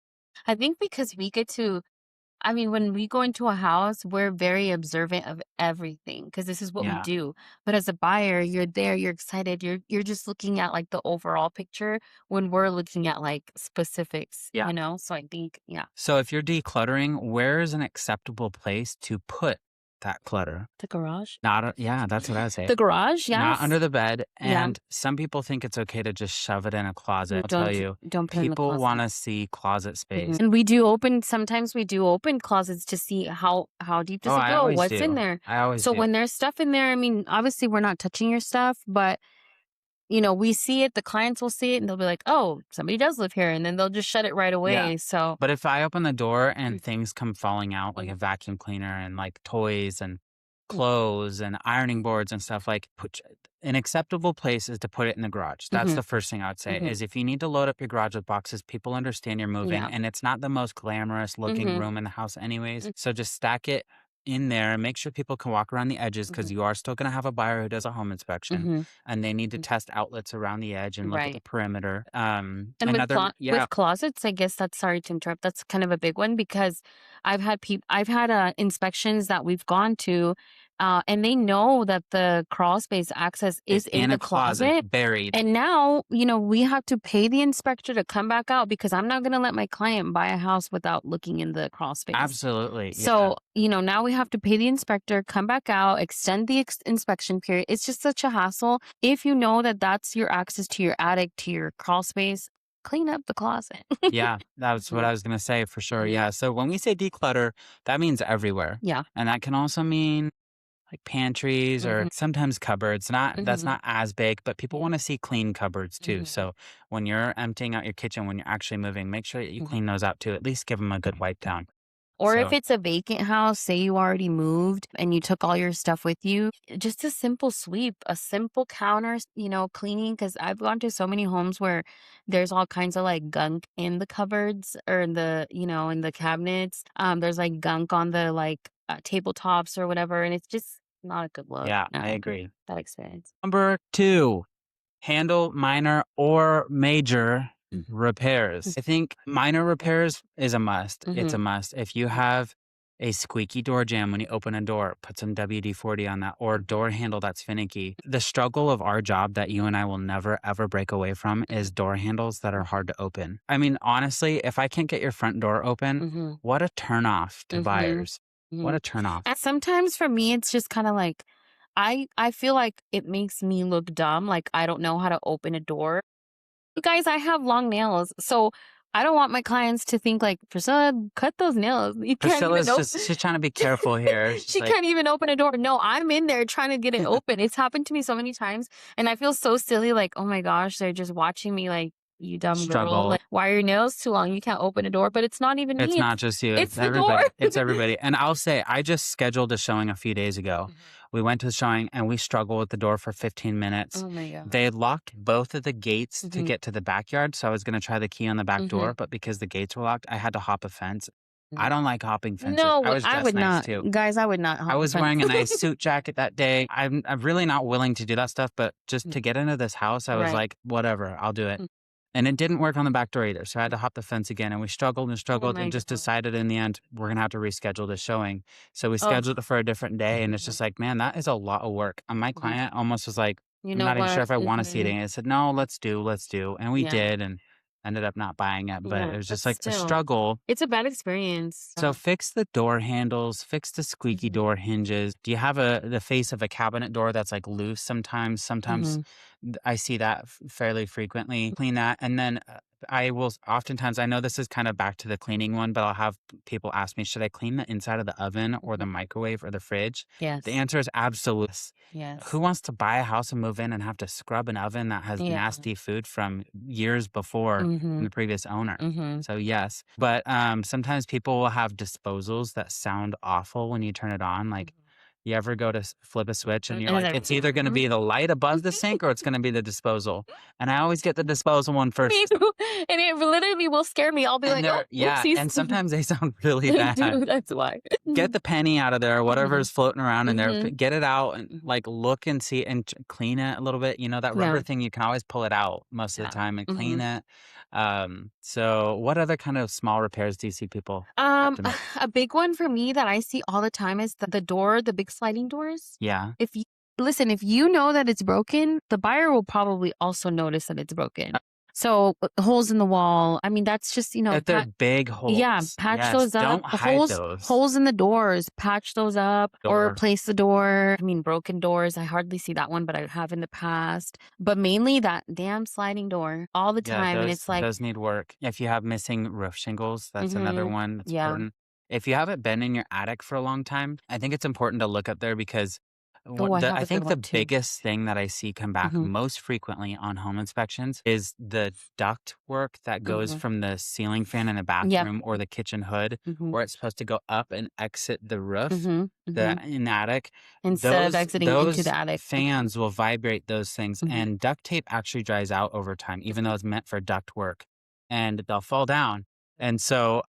I think because we get to I mean, when we go into a house, we're very observant of everything because this is what we Yeah. do. But as a buyer, you're there, you're excited, you're just looking at like the overall picture when we're looking at like specifics, Yeah. you know? So I think, yeah, So if you're decluttering, where is an acceptable place to put that clutter? the garage. Yeah, that's what I would say. The garage, Not under yes. the bed. Yeah. And some people think it's okay to just shove it in a closet. I'll tell you, Don't put it in the people closet. want to see closet space. And sometimes we do open closets to see how deep does Oh, it I go? always What's in do. there? I always So do. when there's stuff in there, I mean, obviously we're not touching your stuff, but you know, we see it, the clients will see it and they'll be like, "Oh, somebody does live here." And then they'll just shut it right away. Yeah. So, But if I open the door and things come falling out, like a vacuum cleaner and like toys and clothes and ironing boards and stuff, like an acceptable place is to put it in the garage. That's Mhm. the first thing I would say Mhm. is if you need to load up your garage with boxes, people understand you're moving Yeah. and it's not the most glamorous looking Mhm. room in the house anyways. Mm. So just stack it in there and make sure people can walk around the edges because you are still going to have a buyer who does a home inspection Mhm. and they need to test outlets around the edge and look at the Right. perimeter. And Yeah. with closets, I guess that's sorry to interrupt. That's kind of a big one because I've had inspections that we've gone to, and they know that the crawl space access is in In the a closet, buried. And now, you know, we have to pay the inspector to come back out because I'm not going to let my client buy a house without looking in the crawl space. Absolutely. Yeah. So, you know, now we have to pay the inspector, come back out, extend the inspection period. It's just such a hassle. If you know that that's your access to your attic, to your crawl space, clean up the closet. Yeah, that's what I was going to say for sure. Yeah. So when we say declutter, that means everywhere. Yeah. And that can also mean like pantries or sometimes cupboards. That's not as big, but people want to see clean cupboards too. So when you're emptying out your kitchen, when you're actually moving, make sure that you clean those out too. At least give them a good wipe down. Or if So- it's a vacant house, say you already moved and you took all your stuff with you, just a simple sweep, a simple counter, you know, cleaning. Cause I've gone to so many homes where there's all kinds of like gunk in the cupboards or in the, you know, in the cabinets. There's like gunk on the like tabletops or whatever. And it's just not a good look. Yeah, No, I agree. that experience. Number 2, handle minor or major repairs. I think minor repairs is a must. It's a must. If you have a squeaky door jamb when you open a door, put some WD-40 on that, or door handle that's finicky. The struggle of our job that you and I will never ever break away from is door handles that are hard to open. I mean, honestly, if I can't get your front door open, Mm-hmm. what a turnoff to Mm-hmm. buyers. What Mm-hmm. a turnoff. And sometimes for me, it's just kind of like, I feel like it makes me look dumb. Like I don't know how to open a door. You guys, I have long nails, so I don't want my clients to think like, Priscilla, cut those nails. You can't even Priscilla's open. she's trying to be careful here. She's She like, can't even open a door. No, I'm in there trying to get it open. It's happened to me so many times, and I feel so silly. Like, oh my gosh, they're just watching me. Like, you dumb girl. struggle. Like, why are your nails too long? You can't open a door. But it's not even It's me. not just you. it's the everybody. door. It's everybody. And I'll say, I just scheduled a showing a few days ago. We went to the showing and we struggled with the door for 15 minutes. Oh my god. They locked both of the gates to Mhm. get to the backyard. So I was going to try the key on the back Mhm. door, but because the gates were locked, I had to hop a fence. I don't like hopping fences. No, I was I dressed would nice not. too. Guys, I would not. I hop was the wearing a fence. nice suit jacket that day. I'm really not willing to do that stuff, but just to get into this house, I was Right. like, whatever, I'll do it. Mm. And it didn't work on the back door either. So I had to hop the fence again. And we struggled and struggled my and just God. decided in the end, we're going to have to reschedule the showing. So we Oh. scheduled it for a different day. And it's Mhm. just like, man, that is a lot of work. And my Mhm. client almost was like, You I'm know not even sure what? if I want to see it Mhm. again. I said, no, let's do. And we Yeah. did and ended up not buying it. But Yeah, it was just but like a still, struggle. it's a bad experience. So fix the door handles, fix the squeaky Mhm. door hinges. Do you have the face of a cabinet door that's like loose sometimes? Sometimes Mhm. I see that fairly frequently. Clean that. And then I will oftentimes, I know this is kind of back to the cleaning one, but I'll have people ask me, should I clean the inside of the oven or the microwave or the fridge? Yes. The answer is absolutely. Yes. Who wants to buy a house and move in and have to scrub an oven that has Yeah. nasty food from years before from Mhm. the previous owner? Mhm. So yes, but sometimes people will have disposals that sound awful when you turn it on. Like you ever go to flip a switch and you're And it's like, like, it's either going to be the light above the sink or it's going to be the disposal. And I always get the disposal one first. Me too. And it literally will scare me. I'll be And like, they're- oh, yeah, oopsies. and sometimes they sound really They bad. do. That's why. Get the penny out of there, whatever Mhm. is floating around in there. Mhm. Get it out and like look and see and clean it a little bit. You know, that rubber Yeah. thing, you can always pull it out most of Yeah. the time and clean Mhm. it. So what other kind of small repairs do you see people have to make? A big one for me that I see all the time is the door, the big sliding doors. Yeah. If you know that it's broken, the buyer will probably also notice that it's broken. So holes in the wall. I mean, that's just, If they're big holes. yeah, patch yes, those up. Don't hide those. Holes in the doors, patch those up or Door. replace the door. I mean, broken doors. I hardly see that one, but I have in the past. But mainly that damn sliding door all the time. And it's like, those need work. If you have missing roof shingles, that's another Mhm. one that's Yeah. important. If you haven't been in your attic for a long time, I think it's important to look up there because Oh, I have I a think good the one too. biggest thing that I see come back Mhm. most frequently on home inspections is the duct work that goes Mhm. from the ceiling fan in a Yep. bathroom or the kitchen hood, Mhm. where it's supposed to go up and exit the roof, Mhm. the Mhm. in the attic. Instead of exiting into Those the attic. fans will vibrate those things, Mhm. and duct tape actually dries out over time, even though it's meant for duct work, and they'll fall down. And so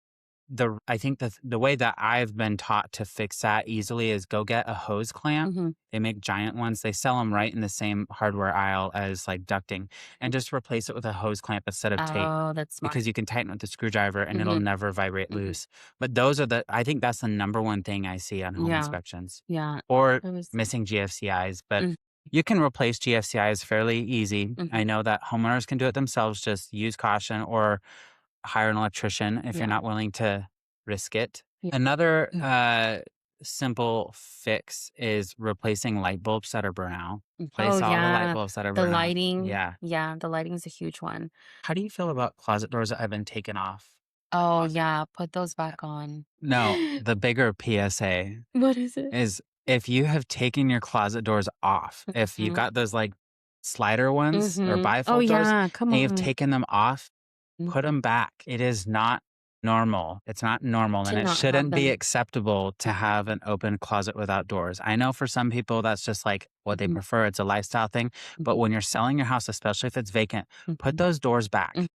I think the way that I've been taught to fix that easily is go get a hose clamp. Mhm. They make giant ones. They sell them right in the same hardware aisle as like ducting, and just replace it with a hose clamp instead of tape Oh, that's smart. because you can tighten it with a screwdriver and it'll Mhm. never vibrate Mhm. loose. But I think that's the number one thing I see on home Yeah. inspections Yeah. or It was. missing GFCIs. But Mm. you can replace GFCIs fairly easy. I Mhm. know that homeowners can do it themselves. Just use caution or hire an electrician if Yeah. you're not willing to risk it. Yeah. Another Mm. simple fix is replacing light bulbs that are burnt out. Oh, Replace all the light yeah. bulbs that are The burnt out. lighting. Yeah. Yeah, the lighting's a huge one. How do you feel about closet doors that have been taken off? Oh, yeah. Put those back on. No, the bigger PSA What is it? is if you have taken your closet doors off, if you've Mhm. got those like slider ones or Mhm. bifold Oh, doors yeah. Come and you've on. taken them off, put Mhm. them back. It is not normal. It's not normal, To and it not have shouldn't be them. acceptable to have an open closet without doors. I know for some people that's just like what they Mhm. prefer. It's a lifestyle thing. But Mhm. when you're selling your house, especially if it's vacant, put Mhm. those doors back. Mhm.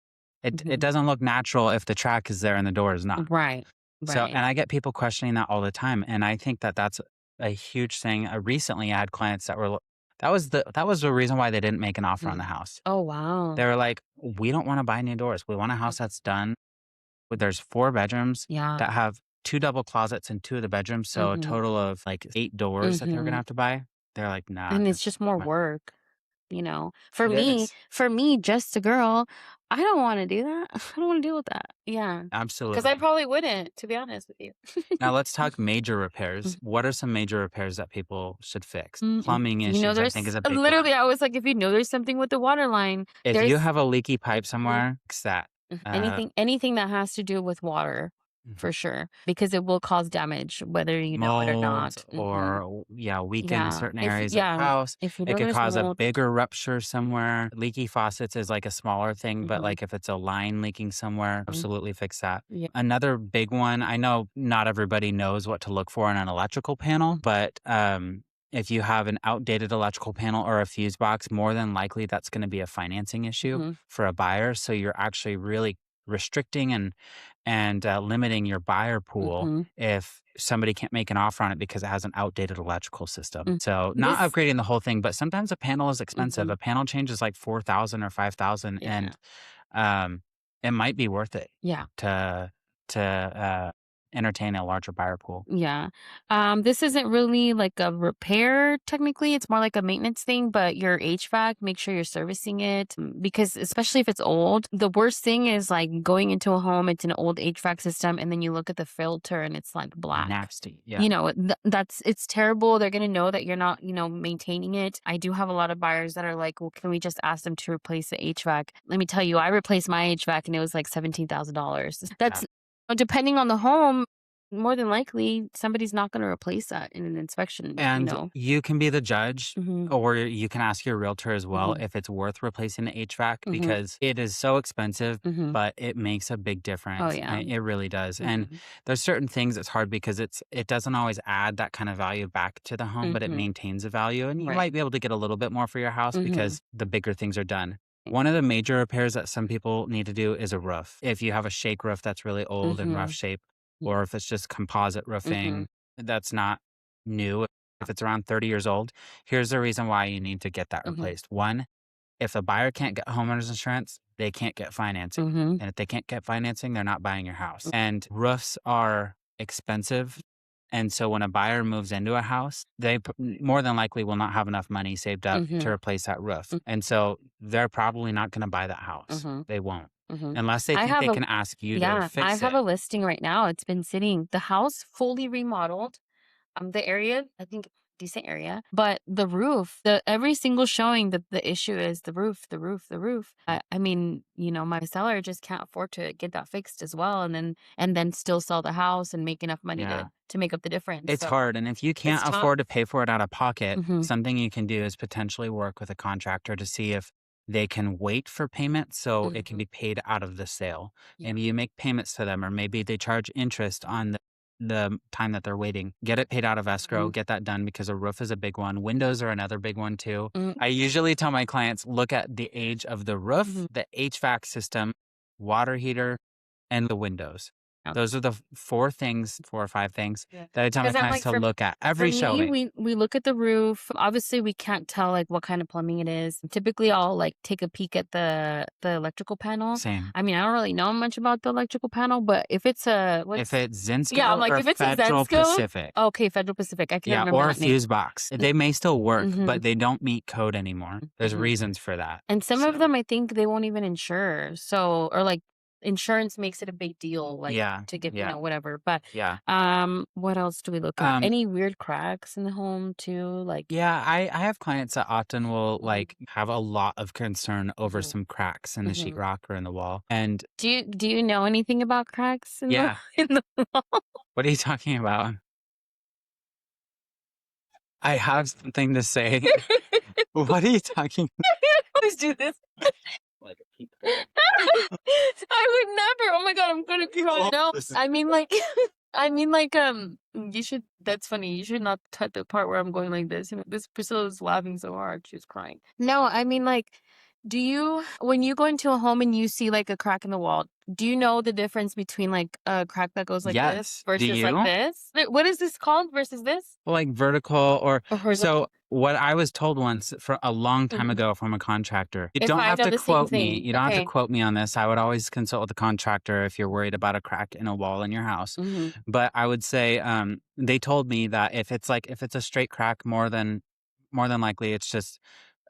It Mhm. doesn't look natural if the track is there and the door is not. Right. So, Right. and I get people questioning that all the time, and I think that that's a huge thing. Recently, I had clients that were that was the reason why they didn't make an offer on the house. Oh, wow. They were like, "We don't want to buy new doors. We want a house that's done. There's 4 bedrooms Yeah. that have 2 double closets in 2 of the bedrooms, so a Mhm. total of like 8 doors that they were gonna Mhm. have to buy. They're like, "Nah, And it's that's just more my." work, you know. It is. For me, just a girl, I don't want to do that. I don't want to deal with that. Yeah. Because I Absolutely. probably wouldn't, to be honest with you. Now let's talk major repairs. Mhm. What are some major repairs that people should fix? Mm-mm. Plumbing You know, issues, I think, is there's a big literally, one. I was like, if you know there's something with the water line, If you there's have a leaky pipe Mhm. somewhere, fix that. Uh, anything that has to do with water, mhm. for sure, because it will cause damage, whether you know it or Mold not. or yeah, weaken Yeah. certain areas of the house. If you It know could there's cause a mold. bigger rupture somewhere. Leaky faucets is like a smaller thing, but Mhm. like if it's a line leaking somewhere, Mhm. absolutely fix that. Yeah. Another big one, I know not everybody knows what to look for in an electrical panel, but if you have an outdated electrical panel or a fuse box, more than likely that's going to be a financing issue Mhm. for a buyer. So you're actually really restricting and limiting your buyer pool Mhm. if somebody can't make an offer on it because it has an outdated electrical system. Mm. So not This upgrading the whole thing, but sometimes a panel is expensive. Mhm. A panel change is like 4,000 or 5,000, Yeah. and um, it might be worth it Yeah. to entertain a larger buyer pool. Yeah. This isn't really like a repair technically. It's more like a maintenance thing, but your HVAC, make sure you're servicing it because especially if it's old, the worst thing is like going into a home, it's an old HVAC system, and then you look at the filter and it's like black. Nasty. Yeah. You know, it's terrible. They're going to know that you're not, maintaining it. I do have a lot of buyers that are like, well, can we just ask them to replace the HVAC? Let me tell you, I replaced my HVAC and it was like $17,000. That's depending on the home, more than likely somebody's not going to replace that in an inspection. And you can be the judge, Mhm. or you can ask your realtor as well Mhm. if it's worth replacing the HVAC Mhm. because it is so expensive, Mhm. but it makes a big Oh difference. yeah. It really does. And Mhm. there's certain things it's hard because it doesn't always add that kind of value back to the home, but it Mhm. maintains the value. And you Right. might be able to get a little bit more for your house Mhm. because the bigger things are done. One of the major repairs that some people need to do is a roof. If you have a shake roof that's really old and rough Mhm. shape, or if it's just composite Mhm. roofing that's not new, if it's around 30 years old, here's the reason why you need to get that Mhm. replaced. One, if a buyer can't get homeowners insurance, they can't get financing. Mhm. And if they can't get financing, they're not buying your house. And roofs are expensive. And so when a buyer moves into a house, they more than likely will not have enough money saved up to Mhm. replace that roof. Mhm. And so they're probably not going to buy that house. Mhm. They won't, Mhm. unless they I think have they a can ask you to Yeah, I fix have it. a listing right now. It's been sitting, the house fully remodeled. The area, I think decent area, but the roof, the every single showing, the issue is the roof, the roof, the roof. I mean, my seller just can't afford to get that fixed as well, and then still sell the house and make enough money Yeah. to make up the difference. It's So hard, and if you it's can't tough. afford to pay for it out of pocket, Mhm. something you can do is potentially work with a contractor to see if they can wait for payment so it can Mhm. be paid out of the sale. Yeah. Maybe you make payments to them, or maybe they charge interest on the time that they're waiting. Get it paid out of escrow, Mhm. get that done because a roof is a big one. Windows are another big one too. Mm. I usually tell my clients look at the age of the roof, Mhm. the HVAC system, water heater, and the windows. Yeah. Those are the 4 or 5 things Yeah. that I tell my 'Cause I'm clients like, to for look at For every me, showing. we look at the roof. Obviously, we can't tell like what kind of plumbing it is. Typically, I'll like take a peek at the electrical panel. Same. I mean, I don't really know much about the electrical panel, but if it's a If what's it's yeah, I'm Zinsco like, or if it's a Federal Zensco, Pacific. okay, Federal Pacific. I can't Yeah, remember or a that name. fuse box. They may still work, Mhm. but they don't meet code anymore. There's Mhm. reasons for that. And some of So, them, I think they won't even insure. So, or like insurance makes it a big deal, like yeah, to get, yeah, whatever. But yeah. what else do we look at? Um, Any weird cracks in the home too? Like, yeah, I have clients that often will Mhm. like have a lot of concern over Mhm. some cracks in the Mhm. sheetrock or in the wall. And Do you know anything about cracks in the yeah, in the wall? what are you talking about? I have something to say. What are you talking Always do this. like a peep. I would never. Oh my god, I'm gonna cry. No, I mean like, you should. That's funny. You should not cut the part where I'm going like this. This Priscilla was laughing so hard she was crying. No, I mean like, when you go into a home and you see like a crack in the wall, do you know the difference between like a crack that goes like this Yes. Do versus like you? this? What is this called versus this Like vertical or or horizontal? so what I was told once for a long time Mhm. ago from a contractor, you If don't I have know to the same quote me. thing. You don't have to Okay. quote me on this. I would always consult with the contractor if you're worried about a crack in a wall in your house. Mhm. But I would say they told me that if it's a straight crack, more than likely it's just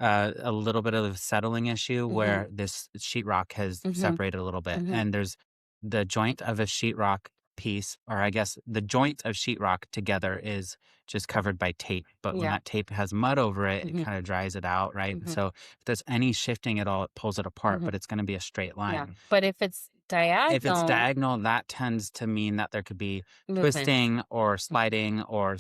a little bit of a settling issue Mhm. where this sheetrock has Mhm. separated a little bit, Mhm. and there's the joint of a sheetrock piece, or I guess the joint of sheetrock together is just covered by tape. But when Yeah. that tape has mud over it, it Mhm. kind of dries it out, right? And Mhm. so if there's any shifting at all, it pulls it apart, Mhm. but it's going to be a straight Yeah. line. But if it's If it's diagonal diagonal, that tends to mean that there could be movement. twisting or sliding or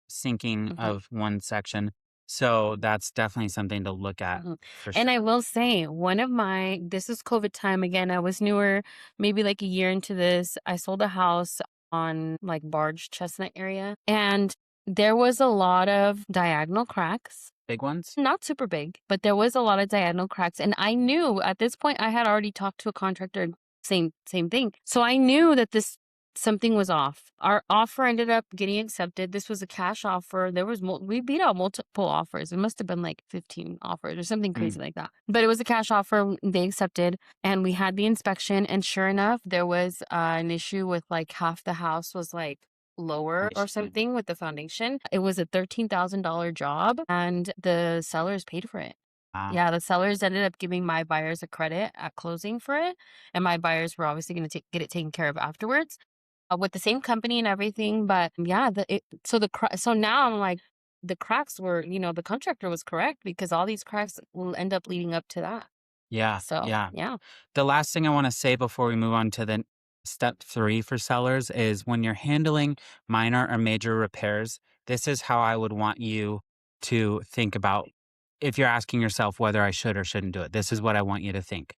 sinking Mhm. of one section. So that's definitely something to look at Mhm. for And sure. I will say, this is COVID time again. I was newer, maybe like a year into this. I sold a house on like Barge Chestnut area, and there was a lot of diagonal cracks. Big ones? Not super big, but there was a lot of diagonal cracks. And I knew at this point I had already talked to a contractor, same thing. So I knew that something was off. Our offer ended up getting accepted. This was a cash offer. There was we beat out multiple offers. It must have been like 15 offers or something Mm. crazy like that. But it was a cash offer. They accepted, and we had the inspection. And sure enough, there was an issue with like half the house was like lower or Foundation. something with the foundation. It was a $13,000 job, and the sellers paid for it. Wow. Yeah, the sellers ended up giving my buyers a credit at closing for it, and my buyers were obviously going to get it taken care of afterwards, with the same company and everything. But yeah, so now I'm like, the cracks were, the contractor was correct because all these cracks will end up leading up to that. Yeah. So Yeah. yeah. The last thing I want to say before we move on to the step 3 for sellers is when you're handling minor or major repairs, this is how I would want you to think about if you're asking yourself whether I should or shouldn't do it. This is what I want you to think.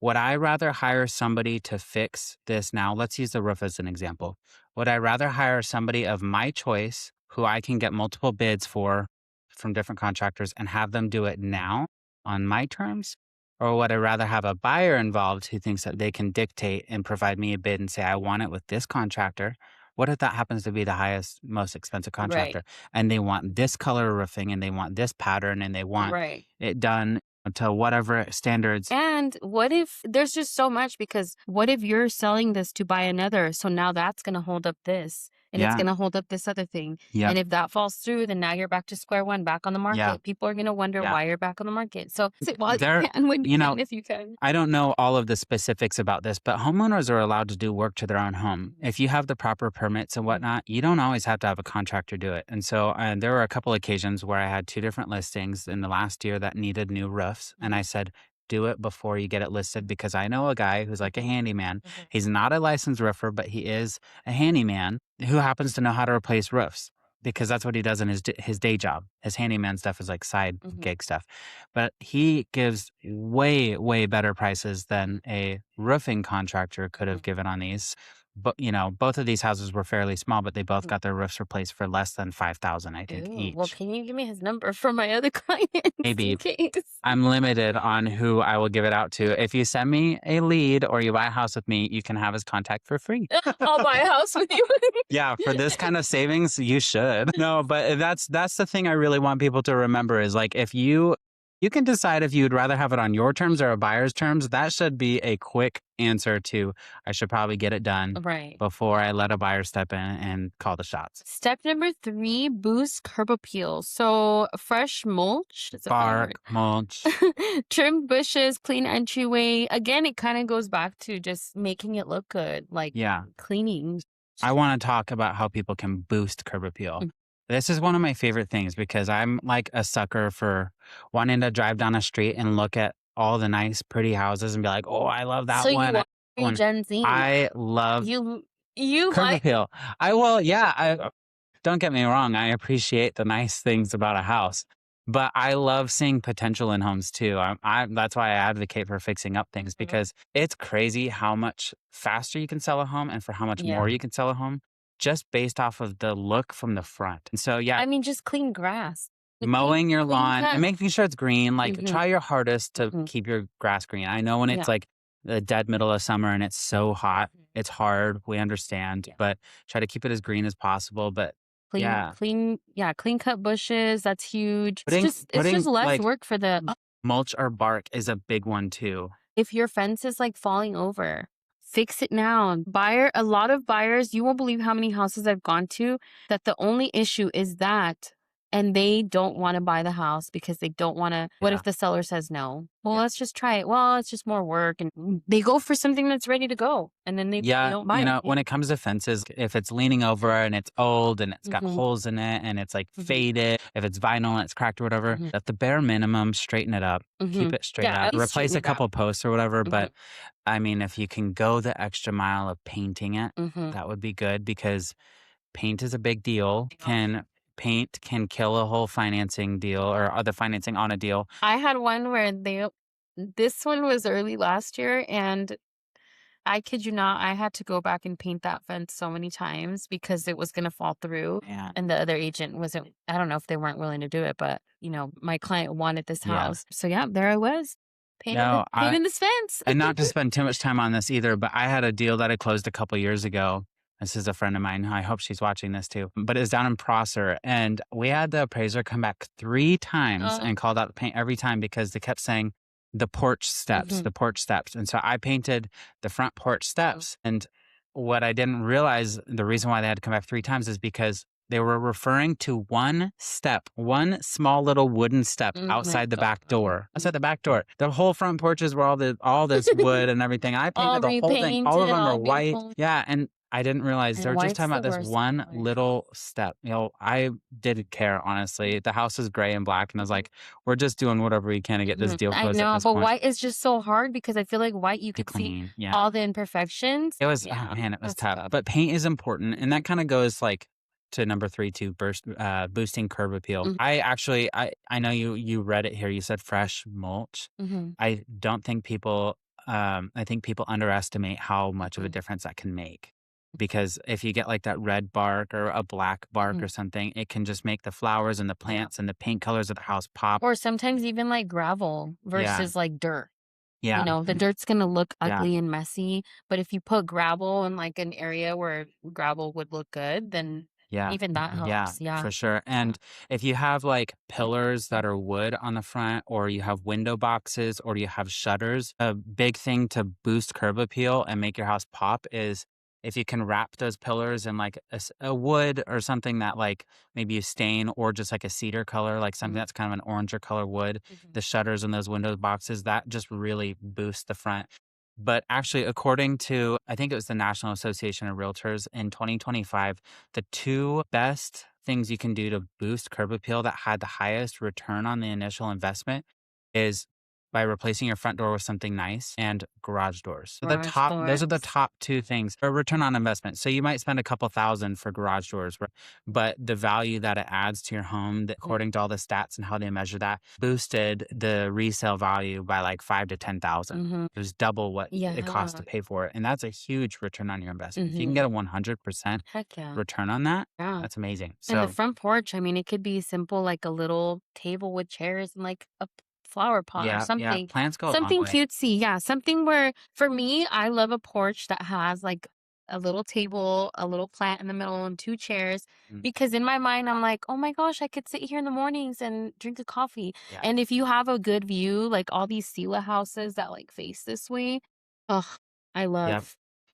Would I rather hire somebody to fix this now? Let's use the roof as an example. Would I rather hire somebody of my choice who I can get multiple bids for from different contractors and have them do it now on my terms? Or would I rather have a buyer involved who thinks that they can dictate and provide me a bid and say, I want it with this contractor? What if that happens to be the highest, most expensive Right. contractor and they want this color of roofing and they want this pattern and they want Right. it done to whatever standards? And what if there's just so much, because what if you're selling this to buy another? So now that's going to hold up this, and it's Yeah. going to hold up this other thing. Yeah. And if that falls through, then now you're back to square one, back on the market. Yeah. People are going to wonder Yeah. why you're back on the market. So say while you There, can, when you you know, can, if you can. I don't know all of the specifics about this, but homeowners are allowed to do work to their own home. If you have the proper permits and whatnot, you don't always have to have a contractor do it. And so there were a couple occasions where I had 2 different listings in the last year that needed new roofs. And I said, do it before you get it listed because I know a guy who's like a handyman. He's not a licensed roofer, but he is a handyman who happens to know how to replace roofs because that's what he does in his day job. His handyman stuff is like side gig stuff. But he gives way better prices than a roofing contractor could have given on these. But both of these houses were fairly small, but they both got their roofs replaced for less than $5,000, I think, Ooh, well, each. can you give me his number for my other clients Maybe. in case? I'm limited on who I will give it out to. If you send me a lead or you buy a house with me, you can have his contact for free. I'll buy a house with you. Yeah, for this kind of savings, you should. No, but that's the thing I really want people to remember is like if you can decide if you'd rather have it on your terms or a buyer's terms. That should be a quick answer to I should probably get it done Right. before I let a buyer step in and call the shots. Step number 3, boost curb appeal. So fresh mulch. It's a fun Bark, word. mulch. Trimmed bushes, clean entryway. Again, it kind of goes back to just making it look good, like Yeah. cleaning. I want to talk about how people can boost curb appeal. This is one of my favorite things because I'm like a sucker for wanting to drive down a street and look at all the nice, pretty houses and be like, oh, I love that So one. you are Gen Z. I love You curb like appeal. Don't get me wrong. I appreciate the nice things about a house, but I love seeing potential in homes too. That's why I advocate for fixing up things because it's crazy how much faster you can sell a home and for how much more you can sell a home just based off of the look from the front. And so, yeah, I mean, just clean grass. mowing your clean lawn grass. and making sure it's green. Like Mhm. try your hardest to Mhm. keep your grass green. I know when it's Yeah. like the dead middle of summer and it's so hot, it's hard. We understand, Yeah. but try to keep it as green as possible. But Yeah. Clean cut bushes. That's huge. Putting It's putting just less like work for the mulch or bark is a big one too. if your fence is like falling over, fix it now. A lot of buyers, you won't believe how many houses I've gone to that the only issue is that, and they don't want to buy the house because they don't want to. What Yeah. if the seller says no? Well, Yeah. let's just try it. Well, it's just more work. And they go for something that's ready to go. And then they Yeah, don't buy it. when it comes to fences, if it's leaning over and it's old and it's got Mhm. holes in it and it's like Mhm. faded, if it's vinyl and it's cracked or whatever, Mhm. at the bare minimum, straighten it up, keep Mhm. it straight Yeah, up, at least replace straighten a it couple out. posts or whatever. Mhm. But I mean, if you can go the extra mile of painting it, Mhm. that would be good because paint is a big deal. Paint can kill a whole financing deal or other financing on a deal. I had one where this one was early last year, and I kid you not, I had to go back and paint that fence so many times because it was gonna fall through, Man, and the other agent wasn't I don't know if they weren't willing to do it, but, my client wanted this yeah. house. So, yeah, there I was, No, painting this fence. and not to spend too much time on this either, but I had a deal that I closed a couple years ago. This is a friend of mine. I hope she's watching this too. But it's down in Prosser. And we had the appraiser come back 3 times Uh, and called out the paint every time because they kept saying the porch steps, Mhm. the porch steps. And so I painted the front porch steps. And what I didn't realize, the reason why they had to come back 3 times is because they were referring to one step, one small little wooden step Oh my outside the god. back door. Outside the back door. The whole front porches were all this wood and everything. I All painted the whole thing. All of repainted, them are all white. beautiful. Yeah, and I didn't realize they And were just white's talking the about this worst one color. little step. I didn't care, honestly. The house is gray and black, and I was like, we're just doing whatever we can to get this Mhm. deal I closed at know, this but point. white is just so hard because I feel like white, you To could see clean. Yeah. all the imperfections. It was, oh Yeah, man, it was that's tough. tough. But paint is important. And that kind of goes like to number 3 too, boosting curb appeal. Mhm. I know you read it here. You said fresh mulch. Mhm. I don't think people, I think people underestimate how much of a Mhm. difference that can make. Because if you get like that red bark or a black bark Mhm. or something, it can just make the flowers and the Yeah. plants and the paint colors of the house pop. Or sometimes even like gravel Yeah. versus like dirt. Yeah. The dirt's gonna look Yeah. ugly and messy, but if you put gravel in like an area where gravel would look good, then Yeah. even that Yeah, helps. Yeah. for sure. And if you have like pillars that are wood on the front, or you have window boxes, or you have shutters, a big thing to boost curb appeal and make your house pop is if you can wrap those pillars in like a wood or something that like maybe you stain, or just like a cedar color, like something Mhm. that's kind of an oranger color wood, Mhm. the shutters in those window boxes, that just really boosts the front. But actually, according to, I think it was the National Association of Realtors in 2025, the 2 best things you can do to boost curb appeal that had the highest return on the initial investment is by replacing your front door with something nice and garage doors. So Garage those are the doors. top 2 things for return on investment. So you might spend a couple thousand for garage doors, but the value that it adds to your home, according to all the stats and how they measure that, boosted the resale value by like 5 to 10,000. Mhm. It was double what it cost to Yeah. pay for it, and that's a huge return on your investment. If you can Mhm. get a 100% Heck yeah. return on that, Yeah. that's amazing. And the So front porch, I mean, it could be simple, like a little table with chairs and like a flower pot or yeah, something. plants go a long Something way. cutesy. Yeah. Something where, for me, I love a porch that has like a little table, a little plant in the middle, and 2 chairs. Mm, Because in my mind, I'm like, oh my gosh, I could sit here in the mornings and drink a coffee. yeah, And if you have a good view, like all these Sila houses that like face this way, oh, yep,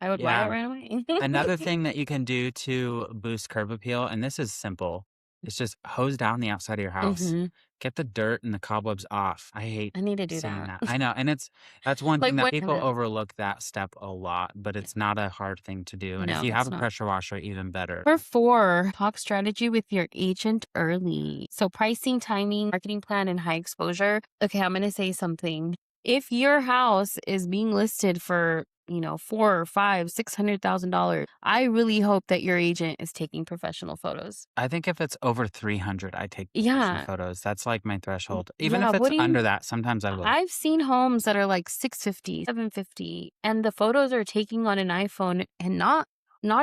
I would buy yeah. it right away. Another thing that you can do to boost curb appeal, and this is simple, is just hose down the outside of your house. hmm Get the dirt and the cobwebs off. I hate I need to do saying that. that. I know. And that's one Like thing that what? people overlook that step a lot, but it's not a hard thing to do. And if No, you have it's a not. pressure washer, even better. Number 4, talk strategy with your agent early. So pricing, timing, marketing plan, and high exposure. Okay, I'm going to say something. If your house is being listed for, $4 or $5, $600,000, I really hope that your agent is taking professional photos. I think if it's over 300, I take professional Yeah. photos. That's like my threshold. Even Yeah. if it's What do you under that, sometimes I will. I've seen homes that are like 650, 750, and the photos are taking on an iPhone and not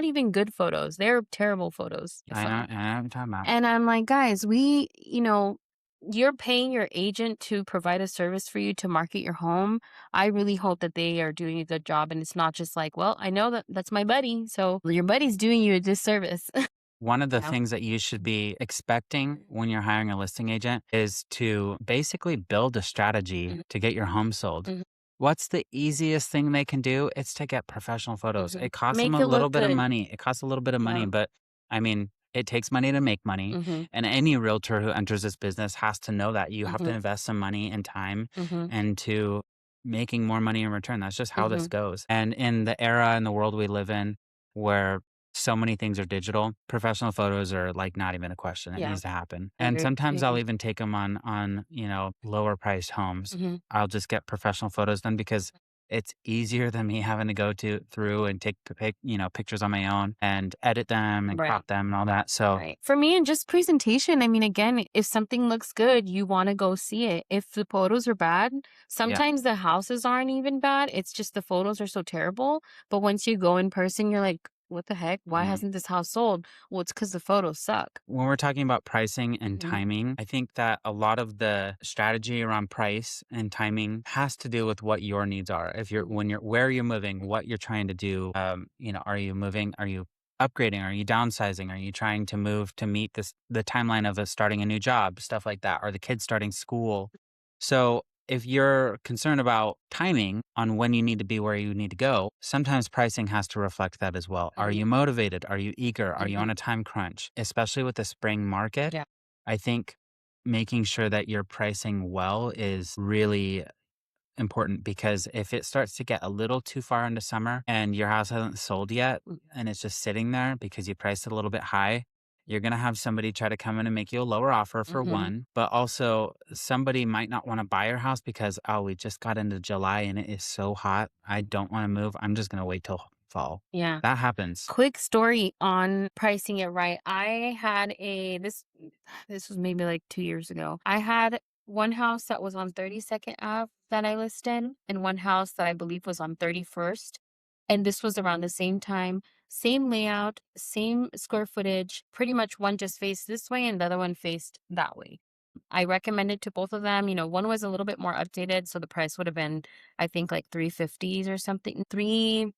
even good photos. They're terrible photos. I know what you're talking about. And I'm like, guys, you're paying your agent to provide a service for you to market your home. I really hope that they are doing a good job, and it's not just like, well, I know that's my buddy, so your buddy's doing you a disservice. one of the Yeah. things that you should be expecting when you're hiring a listing agent is to basically build a strategy Mhm. to get your home sold. Mhm. What's the easiest thing they can do? It's to get professional photos. Mhm. It costs them Make a it little look bit of good. money. It costs a little bit of money, Yeah. but I mean, it takes money to make money. Mhm. And any realtor who enters this business has to know that you have to Mhm. invest some money and time Mhm. into making more money in return. That's just how this Mhm. goes. And in the era and the world we live in, where so many things are digital, professional photos are like not even a question. It Yeah. needs to happen. I And agree. I sometimes I'll agree. even take them on, lower priced homes. Mhm. I'll just get professional photos done because it's easier than me having to go through and take pictures on my own and edit them and Right. crop them and all that. So Right. For me, and just presentation, I mean, again, if something looks good, you want to go see it. If the photos are bad, yeah. sometimes the houses aren't even bad. It's just the photos are so terrible. But once you go in person, you're like, what the heck? Why Mhm. hasn't this house sold? Well, it's because the photos suck. When we're talking about pricing and Mhm. timing, I think that a lot of the strategy around price and timing has to do with what your needs are. If you're when you're where you're moving, what you're trying to do. Are you moving? Are you upgrading? Are you downsizing? Are you trying to move to meet the timeline of starting a new job, stuff like that? Are the kids starting school? So if you're concerned about timing on when you need to be where you need to go, sometimes pricing has to reflect that as well. Are Mhm. you motivated? Are you eager? Are you on Mhm. a time crunch? Especially with the spring market, Yeah. I think making sure that you're pricing well is really important because if it starts to get a little too far into summer and your house hasn't sold yet Mm. and it's just sitting there because you priced it a little bit high, you're going to have somebody try to come in and make you a lower offer for Mhm. one, but also somebody might not want to buy your house because, oh, we just got into July and it is so hot. I don't want to move. I'm just going to wait till fall. Yeah. That happens. Quick story on pricing it right. I had this was maybe like 2 years ago. I had one house that was on 32nd Ave that I listed, and one house that I believe was on 31st. And this was around the same time, same layout, same square footage. Pretty much one just faced this way and the other one faced that way. I recommended to both of them. One was a little bit more updated, so the price would have been, I think, like 350s or something. It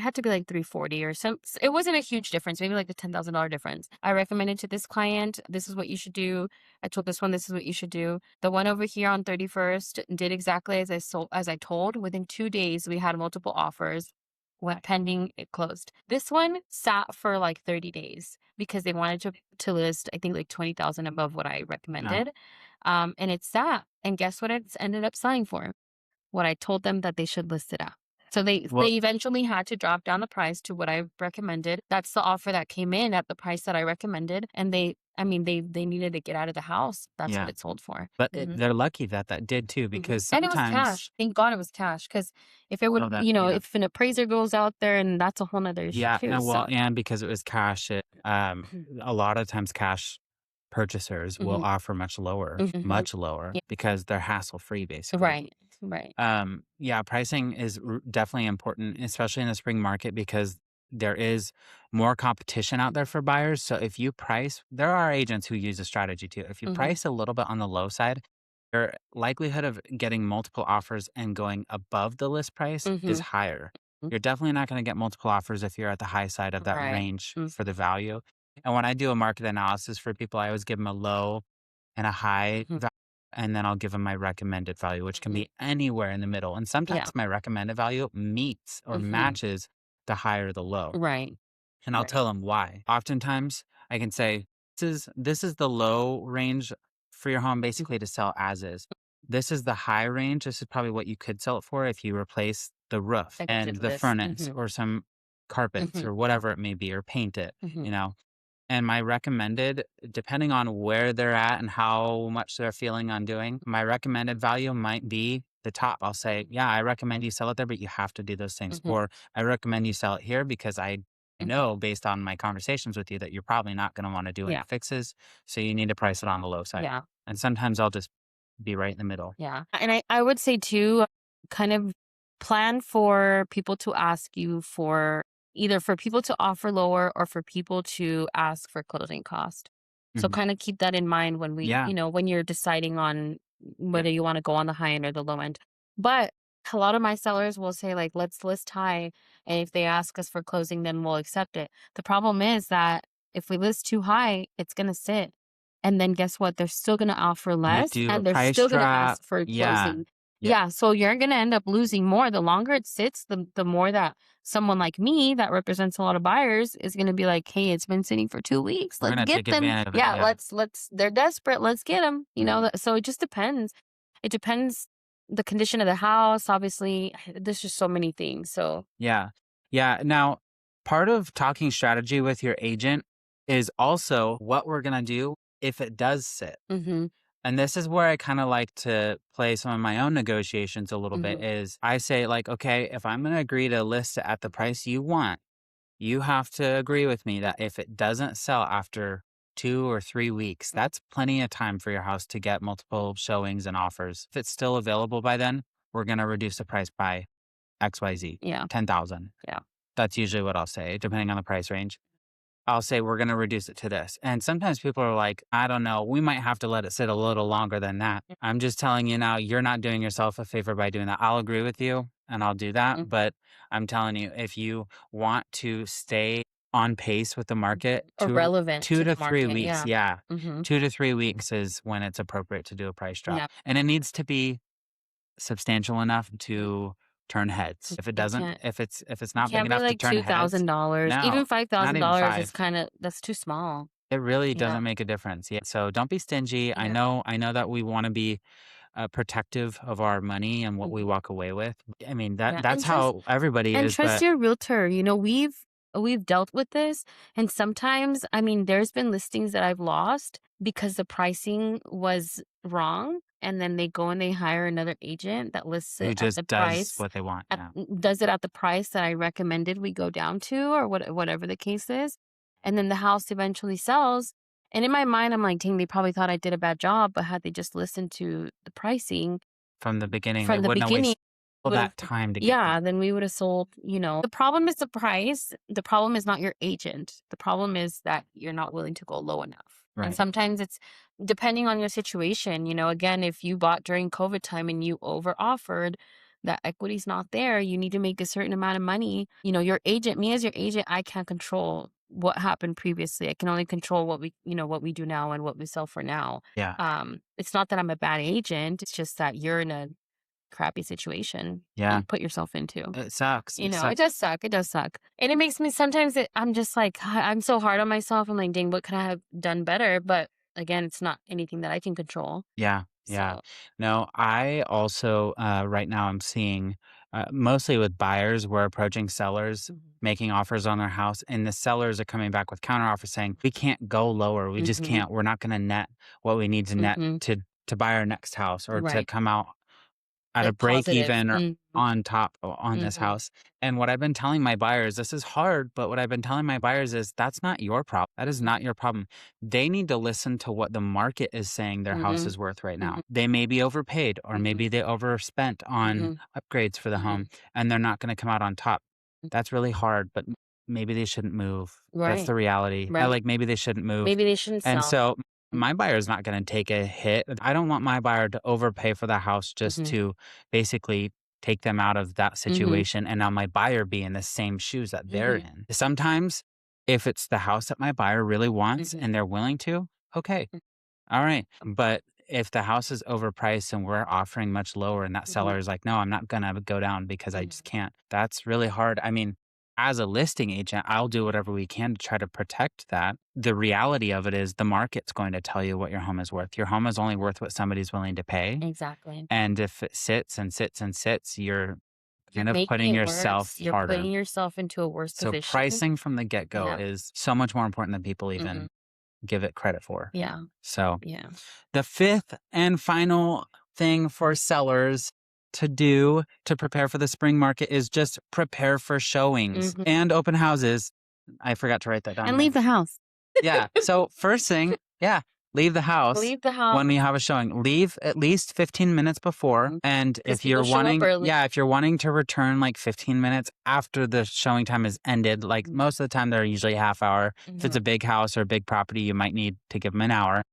had to be like 340 or some. It wasn't a huge difference, maybe like a $10,000 difference. I recommended to this client, this is what you should do. I told this one, this is what you should do. The one over here on 31st did exactly as I told. Within 2 days, we had multiple offers. Went pending, it closed. This one sat for like 30 days because they wanted to list, I think, like 20,000 above what I No. recommended. And it sat. And guess what it's ended up selling for? What I told them that they should list it at. So they Well, eventually had to drop down the price to what I recommended. That's the offer that came in at the price that I recommended, and they needed to get out of the house. That's what yeah. it sold for. But Mhm. they're lucky that did too, Mhm. because And it was sometimes, cash. Thank God it was cash. Because if it would, oh, that, yeah. if an appraiser goes out there, and that's a whole nother issue Yeah, too. and well, So. and because it was cash, Mhm. a lot of times cash purchasers will Mhm. offer Mhm. much lower Yeah. because they're hassle free, basically. Right. Right. Yeah, pricing is definitely important, especially in the spring market because there is more competition out there for buyers. So if you price, there are agents who use a strategy too. If you Mhm. price a little bit on the low side, your likelihood of getting multiple offers and going above the list price is Mhm. higher. You're definitely not going to get multiple offers if you're at the high side of that Right. range Mm. for the value. And when I do a market analysis for people, I always give them a low and a high Mhm. value, and then I'll give them my recommended value, which can Mhm. be anywhere in the middle. And Yeah. sometimes my recommended value meets or Mhm. matches the high or the low. Right. And I'll Right. tell them why. Oftentimes, I can say, this is the low range for your home, Mhm. basically to sell as is. This is the high range. This is probably what you could sell it for if you replace the roof I and did the this. furnace Mhm. or some carpets Mhm. or whatever it may be, or paint it, Mhm. you know. And my recommended, depending on where they're at and how much they're feeling on doing, my recommended value might be the top. I'll say, yeah, I recommend you sell it there, but you have to do those things. Mhm. Or I recommend you sell it here because I Mhm. know based on my conversations with you that you're probably not going to want to do any Yeah. fixes. So you need to price it on the low side. Yeah. And sometimes I'll just be right in the middle. Yeah. And I would say too, kind of plan for people to ask you for either for people to offer lower or for people to ask for closing cost. So Mhm. kind of keep that in mind when Yeah. when you're deciding on Yeah. whether you want to go on the high end or the low end. But a lot of my sellers will say like, let's list high. And if they ask us for closing, then we'll accept it. The problem is that If we list too high, it's going to sit. And then guess what? They're still going to offer You less do a and they're price still going to drop. ask for Yeah. closing. Yeah. Yeah. So you're going to end up losing more. The longer it sits, the more that someone like me that represents a lot of buyers is going to be like, hey, it's been sitting for 2 weeks. We're Let's gonna get take them. advantage of it. Yeah. Yeah. They're desperate. Let's get them. You know, so it just depends. It depends the condition of the house. Obviously, there's just so many things. So Yeah. Yeah. Now, part of talking strategy with your agent is also what we're going to do if it does sit. mhm, And this is where I kind of like to play some of my own negotiations a little bit mhm, is I say like, okay, if I'm going to agree to list it at the price you want, you have to agree with me that if it doesn't sell after 2 or 3 weeks, that's plenty of time for your house to get multiple showings and offers. If it's still available by then, we're going to reduce the price by XYZ, yeah, 10,000. yeah, That's usually what I'll say, depending on the price range. I'll say we're going to reduce it to this. And sometimes people are like, I don't know, we might have to let it sit a little longer than that. I'm just telling you now, you're not doing yourself a favor by doing that. I'll agree with you and I'll do that. mhm. But I'm telling you, if you want to stay on pace with the market, Or relevant two to to the 3 market. weeks, Yeah. yeah, Mhm. 2 to 3 weeks is when it's appropriate to do a price drop. Yeah. And it needs to be substantial enough to turn heads. If it It doesn't, can't. if it's It not big can't be enough to like turn heads, $2,000. Even no, five not thousand even dollars is 5. kind of that's too small. It really Yeah. doesn't make a difference. Yeah. So don't be stingy. I Yeah. know that we want to be protective of our money and what we Mhm. walk away with. I mean Yeah. that's how everybody And is. trust But your realtor. You know, we've dealt with this, and sometimes, I mean, there's been listings that I've lost because the pricing was wrong, and then they go and they hire another agent that lists who it at the just does price what they want? Yeah. does it at the price that I recommended we go down to, or whatever the case is, and then the house eventually sells. And in my mind, I'm like, dang, they probably thought I did a bad job, but had they just listened to the pricing From the beginning, they from the wouldn't have beginning, wasted all would've that time to get there. yeah, then we would have sold, you know. The problem is the price. The problem is not your agent. The problem is that you're not willing to go low enough. And Right. sometimes it's depending on your situation, you know, again, if you bought during COVID time and you over offered, that equity's not there, you need to make a certain amount of money. You know, your agent, me as your agent, I can't control what happened previously. I can only control what what we do now and what we sell for now. Yeah. It's not that I'm a bad agent. It's just that you're in a crappy situation Yeah. you put yourself into. It sucks. You It know, it sucks. does suck. It does suck. And it makes me sometimes I'm just like, I'm so hard on myself. I'm like, dang, what could I have done better? But again, it's not anything that I can control. Yeah. Yeah. So, No, I also right now I'm seeing mostly with buyers, we're approaching sellers mhm, making offers on their house, and the sellers are coming back with counter offers saying we can't go lower. We just mhm, can't. We're not going to net what we need to net mhm, to buy our next house or to right. come out at a Like break positive. even or Mhm, on top on this mhm, house. And what I've been telling my buyers, this is hard, but what I've been telling my buyers is that's not your problem. That is not your problem. They need to listen to what the market is saying their house mhm, is worth right mhm, now. They may be overpaid or mhm, maybe they overspent on mhm, upgrades for the mhm, home and they're not going to come out on top. mhm. That's really hard, but maybe they shouldn't move. That's Right. the reality. I Right. like maybe they shouldn't move. Maybe they shouldn't And sell. so Mm, my buyer's not going to take a hit. I don't want my buyer to overpay for the house just mhm, to basically take them out of that mhm, situation and now my buyer be in the same shoes that they're mhm, in. Sometimes if it's the house that my buyer really wants mhm, and they're willing to, okay. mm, All right. But if the house is overpriced and we're offering much lower and that mhm, seller is like, no, I'm not going to go down because I just mhm. can't. That's really hard. I mean, as a listing agent, I'll do whatever we can to try to protect that. The reality of it is the market's going to tell you what your home is worth. Your home is only worth what somebody's willing to pay. Exactly. And if it sits and sits and sits, you're You're kind of making putting it yourself worse. You're harder. putting yourself into a worse So position. pricing from the get-go Yeah. is so much more important than people even Mhm. give it credit for. Yeah. So Yeah. the fifth and final thing for sellers to do to prepare for the spring market is just prepare for showings Mhm. and open houses. I forgot to write that down. And leave the house. Yeah. So first thing, yeah, leave the house Leave the house. when we have a showing. Leave at least 15 minutes before. And 'Cause if you're people show up wanting, early. yeah, if you're wanting to return like 15 minutes after the showing time is ended, like most of the time they're usually a half hour. If it's a Mhm. big house or a big property, you might need to give them an hour.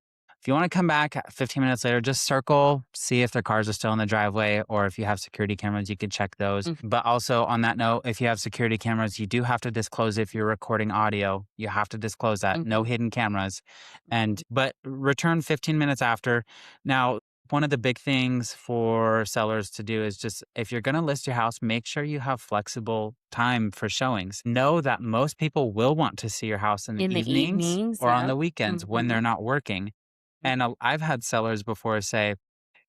If you want to come back 15 minutes later, just circle, see if their cars are still in the driveway, or if you have security cameras, you could check those. Mhm. But also on that note, if you have security cameras, you do have to disclose if you're recording audio. You have to disclose that. No Mhm. hidden cameras. But return 15 minutes after. Now, one of the big things for sellers to do is just if you're going to list your house, make sure you have flexible time for showings. Know that most people will want to see your house in the In the evenings evenings, or on yeah. the weekends when they're Mhm. not working. And I've had sellers before say,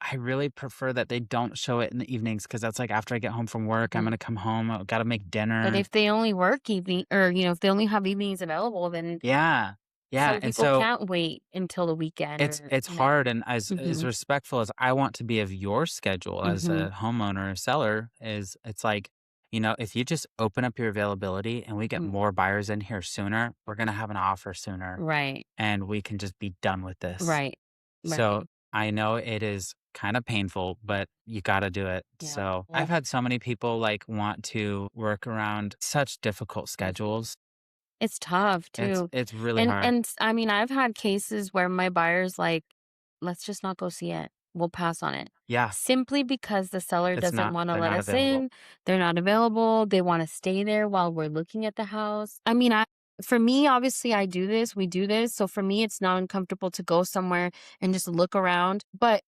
I really prefer that they don't show it in the evenings because that's like after I get home from work, I'm Mhm. going to come home. I've got to make But dinner. if they only work evening or, if they only have evenings available, then Yeah. Yeah. some And people so can't wait until the weekend or, it's hard. And as Mhm. respectful as I want to be of your schedule as Mhm. a homeowner or seller, is it's like, if you just open up your availability and we get Mm. more buyers in here sooner, we're going to have an offer sooner Right. and we can just be done with this. Right. So Right. I know it is kind of painful, but you got to do it. Yeah. So Yeah. I've had so many people like want to work around such difficult schedules. It's tough too. It's really And hard. and I mean, I've had cases where my buyer's like, "Let's just not go see it. We'll pass on it." Yeah, Simply because the seller it's doesn't not, wanna they're let not us available. in, they're not available, they wanna stay there while we're looking at the house. I mean, for me, obviously, I do this, we do this, so for me, it's not uncomfortable to go somewhere and just look around, but,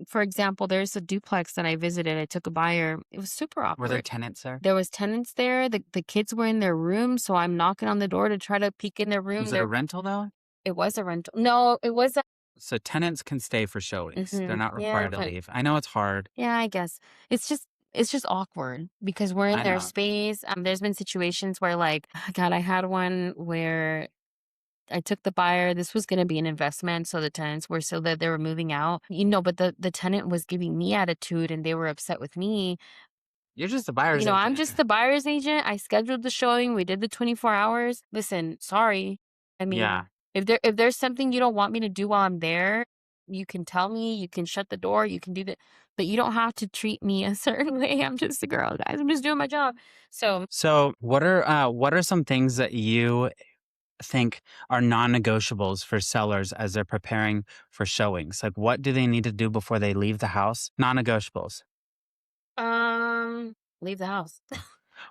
for example, there's a duplex that I visited, I took a buyer, it was super Were there awkward. tenants there? There was tenants there, the kids were in their room, so I'm knocking on the door to try to peek in their room, Was it a rental though? it was a rental. No, it was a So tenants can stay for showings. They're Mhm. not Yeah, required to but leave. I know it's hard. yeah, I guess. It's just awkward because we're in I their know. space. There's been situations where like, God, I had one where I took the buyer. This was going to be an investment, so the tenants were so that they were moving out. But the tenant was giving me attitude, and they were upset with me. You're just a buyer's I'm agent. just the buyer's agent. I scheduled the showing. We did the 24 hours. Listen, sorry. I Yeah. mean, if there's something you don't want me to do while I'm there, you can tell me. You can shut the door. You can do that, but you don't have to treat me a certain way. I'm just a girl, guys. I'm just doing my job. So, So what are some things that you think are non-negotiables for sellers as they're preparing for showings? Like what do they need to do before they leave the house? Non-negotiables. leave the house.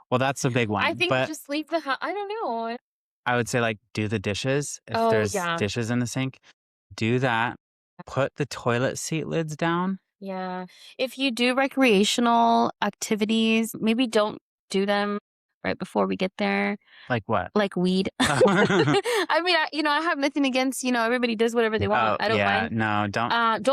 Well, that's a big I one. think But just leave the house. I don't know. I would say like do the dishes if Oh there's yeah, dishes in the sink. Do that. Put the toilet seat lids down. yeah. If you do recreational activities, maybe don't do them right before we get there. Like what? Like weed. I mean, I have nothing against, everybody does whatever they want. Oh, I don't yeah. mind. No, don't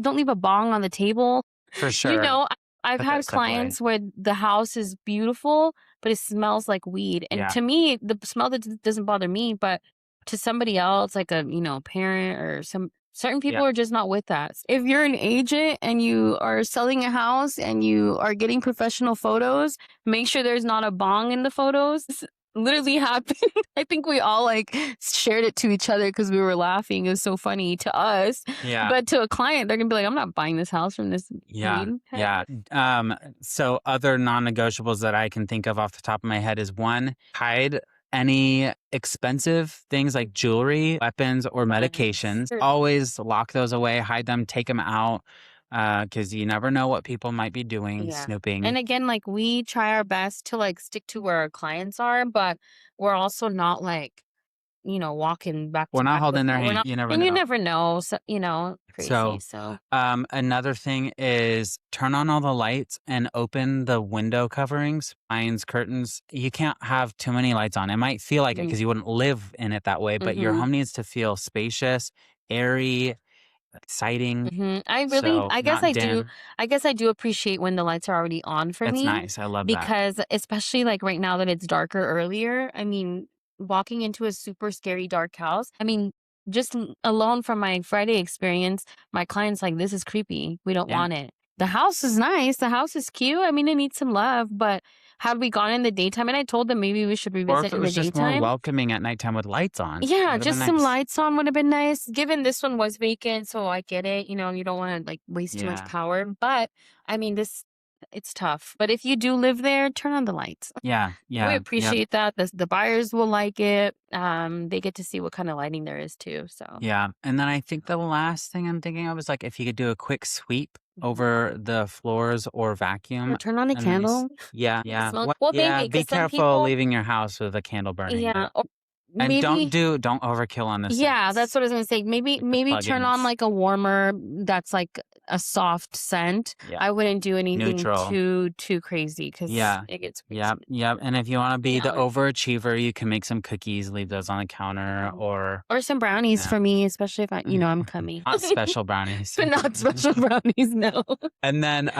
Don't leave a bong on the table. for You sure. know, I- I've Put that had stuff away. clients where the house is beautiful, but it smells like weed. And Yeah. to me, the smell that doesn't bother me, but to somebody else, like a, parent or some certain Yeah. people are just not with that. If you're an agent and you are selling a house and you are getting professional photos, make sure there's not a bong in the photos. Literally happened. I think we all like shared it to each other because we were laughing. It was so funny to us, Yeah. but to a client, they're gonna be like, "I'm not buying this house from this Yeah. weed." Yeah. So other non-negotiables that I can think of off the top of my head is one, hide any expensive things like jewelry, weapons, or medications. Sure. Always lock those away, hide them, take them out, because you never know what people might be doing, Yeah. snooping. And again, like we try our best to like stick to where our clients are, but we're also not like, walking back We're to not back with holding their them. We're hand. not, You never and you know. never know. So, crazy. So, So, another thing is turn on all the lights and open the window coverings, blinds, curtains. You can't have too many lights on. It might feel like it because you wouldn't live in it that way, but your Mhm. home needs to feel spacious, airy, exciting. So I guess not I do. dim. I guess I do appreciate when the lights are already on for It's me nice. I love that. because especially like right now that it's darker earlier, I mean, walking into a super scary dark house, I mean, just alone from my Friday experience, my client's like, this is creepy. We don't Yeah. want it. The house is nice. The house is cute. I mean, it needs some love, but had we gone in the daytime, and I told them maybe we should Or revisit if it in the was just more daytime. welcoming at nighttime with lights on, it Yeah, would have been just some nice. lights on would have been nice. Given this one was vacant, so I get it. You don't want to like waste too much Yeah. power. But I mean, this it's tough. But if you do live there, turn on the lights. Yeah. We Yeah. Yep. appreciate that. The buyers will like it. They get to see what kind of lighting there is too. So Yeah. And then I think the last thing I'm thinking of is like if you could do a quick sweep over the floors or or vacuum. turn on a a nice- candle. Yeah. Yeah. Smoke. Well, Yeah. maybe Be because some careful people. leaving your house with a candle burning. Yeah. Or And maybe. don't overkill on this. Yeah, that's what I was gonna say. Maybe turn on plugins. like a warmer that's like a soft scent. Yeah. I wouldn't do anything Neutral. too crazy because Yeah. it gets crazy. Yep. Yep. And if you want to be the allergies. overachiever, you can make some cookies, leave those on the counter, or Or some brownies Yeah. for me, especially if I'm coming. not special brownies. But not special brownies, no. And then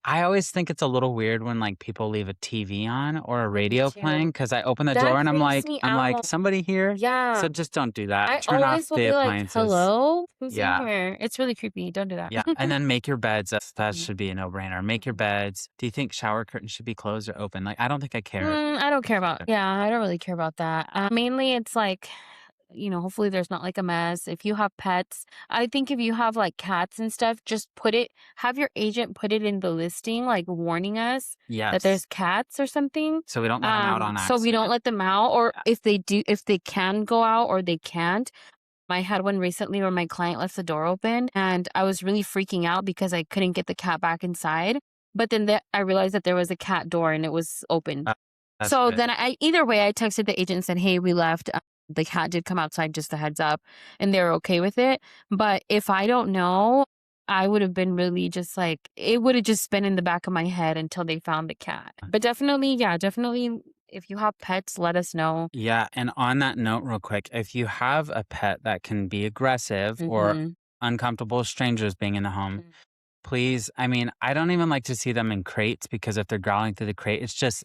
I always think it's a little weird when like people leave a TV on or a radio too. playing because I open the That door and I'm freaks like, me out. somebody here. Yeah. So just don't do that. I Turn off always will the be like, appliances. hello? Who's Yeah. in here? It's really creepy. Don't do that. Yeah. And then make your beds. That Mhm. should be a no brainer. Make your beds. Do you think shower curtains should be closed or open? Like, I don't think I care. I don't care about. Yeah, I don't really care about that. Mainly, it's like, hopefully there's not like a mess. If you have pets, I think if you have like cats and stuff, just have your agent put it in the listing, like warning us Yes. that there's cats or something. So we don't let them out on So we don't accident. let them out, or if they can go out or they can't. I had one recently where my client left the door open and I was really freaking out because I couldn't get the cat back inside. But then I realized that there was a cat door and it was open. That's So good. then either way, I texted the agent and said, hey, we left. The cat did come outside, just a heads up. And they were okay with it. But if I don't know, I would have been really just like, it would have just been in the back of my head until they found the cat. But definitely, if you have pets, let us know. Yeah. And on that note, real quick, if you have a pet that can be aggressive or Mhm. uncomfortable with strangers being in the home, Mhm. please. I mean, I don't even like to see them in crates because if they're growling through the crate,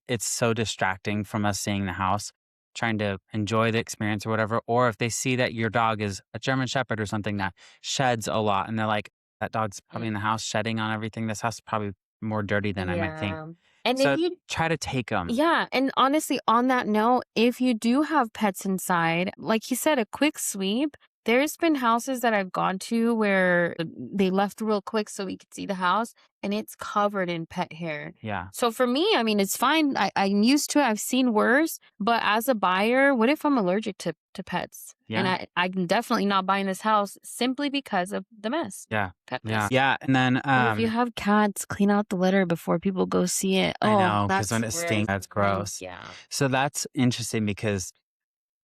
it's so distracting from us seeing the house, trying to enjoy the experience or whatever. Or if they see that your dog is a German Shepherd or something that sheds a lot and they're like, that dog's probably in the house shedding on everything. This house is probably more dirty than I might think. Yeah. And So if you try to take them. Yeah. And honestly, on that note, if you do have pets inside, like you said, a quick sweep. There's been houses that I've gone to where they left real quick so we could see the house and it's covered in pet hair. Yeah. So for me, I mean, it's fine. I'm used to it. I've seen worse. But as a buyer, what if I'm allergic to pets? Yeah. And I'm definitely not buying this house simply because of the mess. Yeah. Pet Yeah. mess. Yeah. And then And if you have cats, clean out the litter before people go see it. I Oh, know, 'cause that's when it really stinks, that's gross. Yeah. So that's interesting because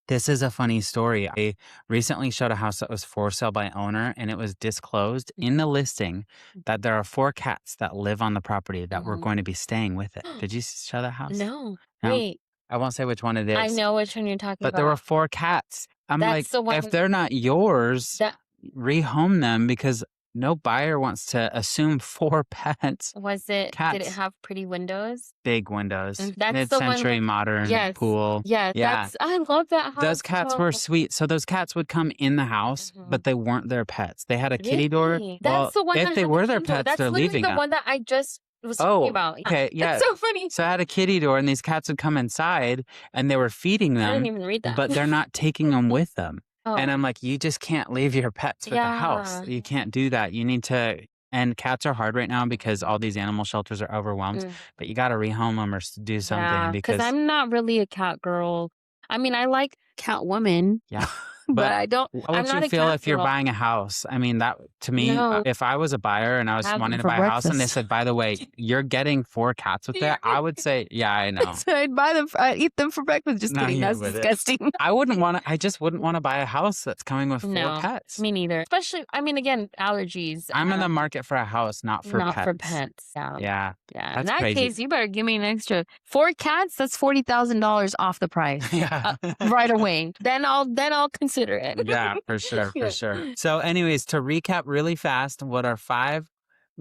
this is a funny story. I recently showed a house that was for sale by owner and it was disclosed in the listing that there are 4 cats that live on the property that were Mhm. going to be staying with it. Did you show that house? No. No? Wait. I won't say which one it is. I know which one you're talking But about. there were 4 cats. I'm That's like, the one if they're not yours, that rehome them because no buyer wants to assume 4 pets. was it. Did it Cats. have pretty windows? Big windows, That's the one mid-century that- modern Yes. pool. Yeah. Yeah. I love that house. Those cats were so- sweet. So those cats would come in the house, Mhm. but they weren't their pets. They had a kitty door. Really? That's the one if that they had were the their kitty door. pets, That's they're literally leaving the them. one that I just was Oh, talking about. okay, yeah. That's so funny. So I had a kitty door, and these cats would come inside, and they were feeding I didn't them, even read that. but they're not taking them with them. Oh. And I'm like, you just can't leave your pets with the house. Yeah. You can't do that. You need to. And cats are hard right now because all these animal shelters are overwhelmed. Mm. But you got to rehome them or do something because because I'm not really a cat girl. I mean, I like cat women. Yeah. but But I don't. How I'm would not you a feel cat if you're girl. buying a house? I mean, that to me, No. if I was a buyer and I was Have them wanting to for buy a house and they breakfast. said, by the way, you're getting 4 cats with that, I would say, yeah, I know. So I'd buy them. I'd eat them for breakfast. Just No, kidding. you're That's with it. disgusting. I just wouldn't want to buy a house that's coming with 4 No, pets. Me neither. Especially, I mean, again, allergies. I'm in the market for a house, not for not pets. for pets. Yeah. Yeah. Yeah. In That's that crazy. case, you better give me an extra 4 cats. That's $40,000 off the price Yeah. right away. Then I'll consider it. Yeah, for sure, Yeah. for sure. So anyways, to recap really fast, what are 5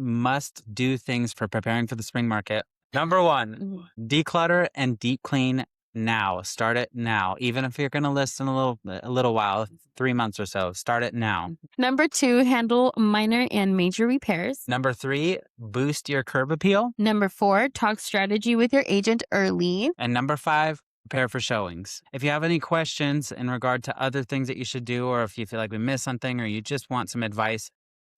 must-do things for preparing for the spring market? Number 1, declutter and deep clean now. Start it now. Even if you're going to list in a little while, 3 months or so, start it now. Number 2, handle minor and major repairs. Number 3, boost your curb appeal. Number 4, talk strategy with your agent early. And number 5, prepare for showings. If you have any questions in regard to other things that you should do, or if you feel like we missed something, or you just want some advice,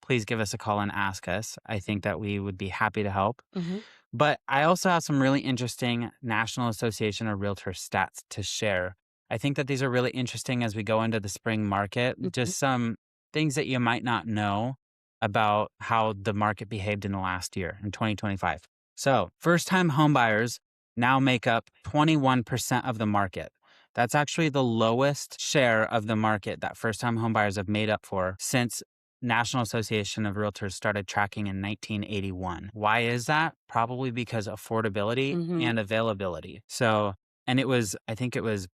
please give us a call and ask us. I think that we would be happy to help. Hmm. But I also have some really interesting National Association of Realtors stats to share. I think that these are really interesting as we go into the spring market. Hmm. Just some things that you might not know about how the market behaved in the last year, in 2025. So, first time homebuyers now make up 21% of the market. That's actually the lowest share of the market that first time homebuyers have made up for since National Association of Realtors started tracking in 1981. Why is that? Probably because affordability Hmm. and availability. So, and I think it was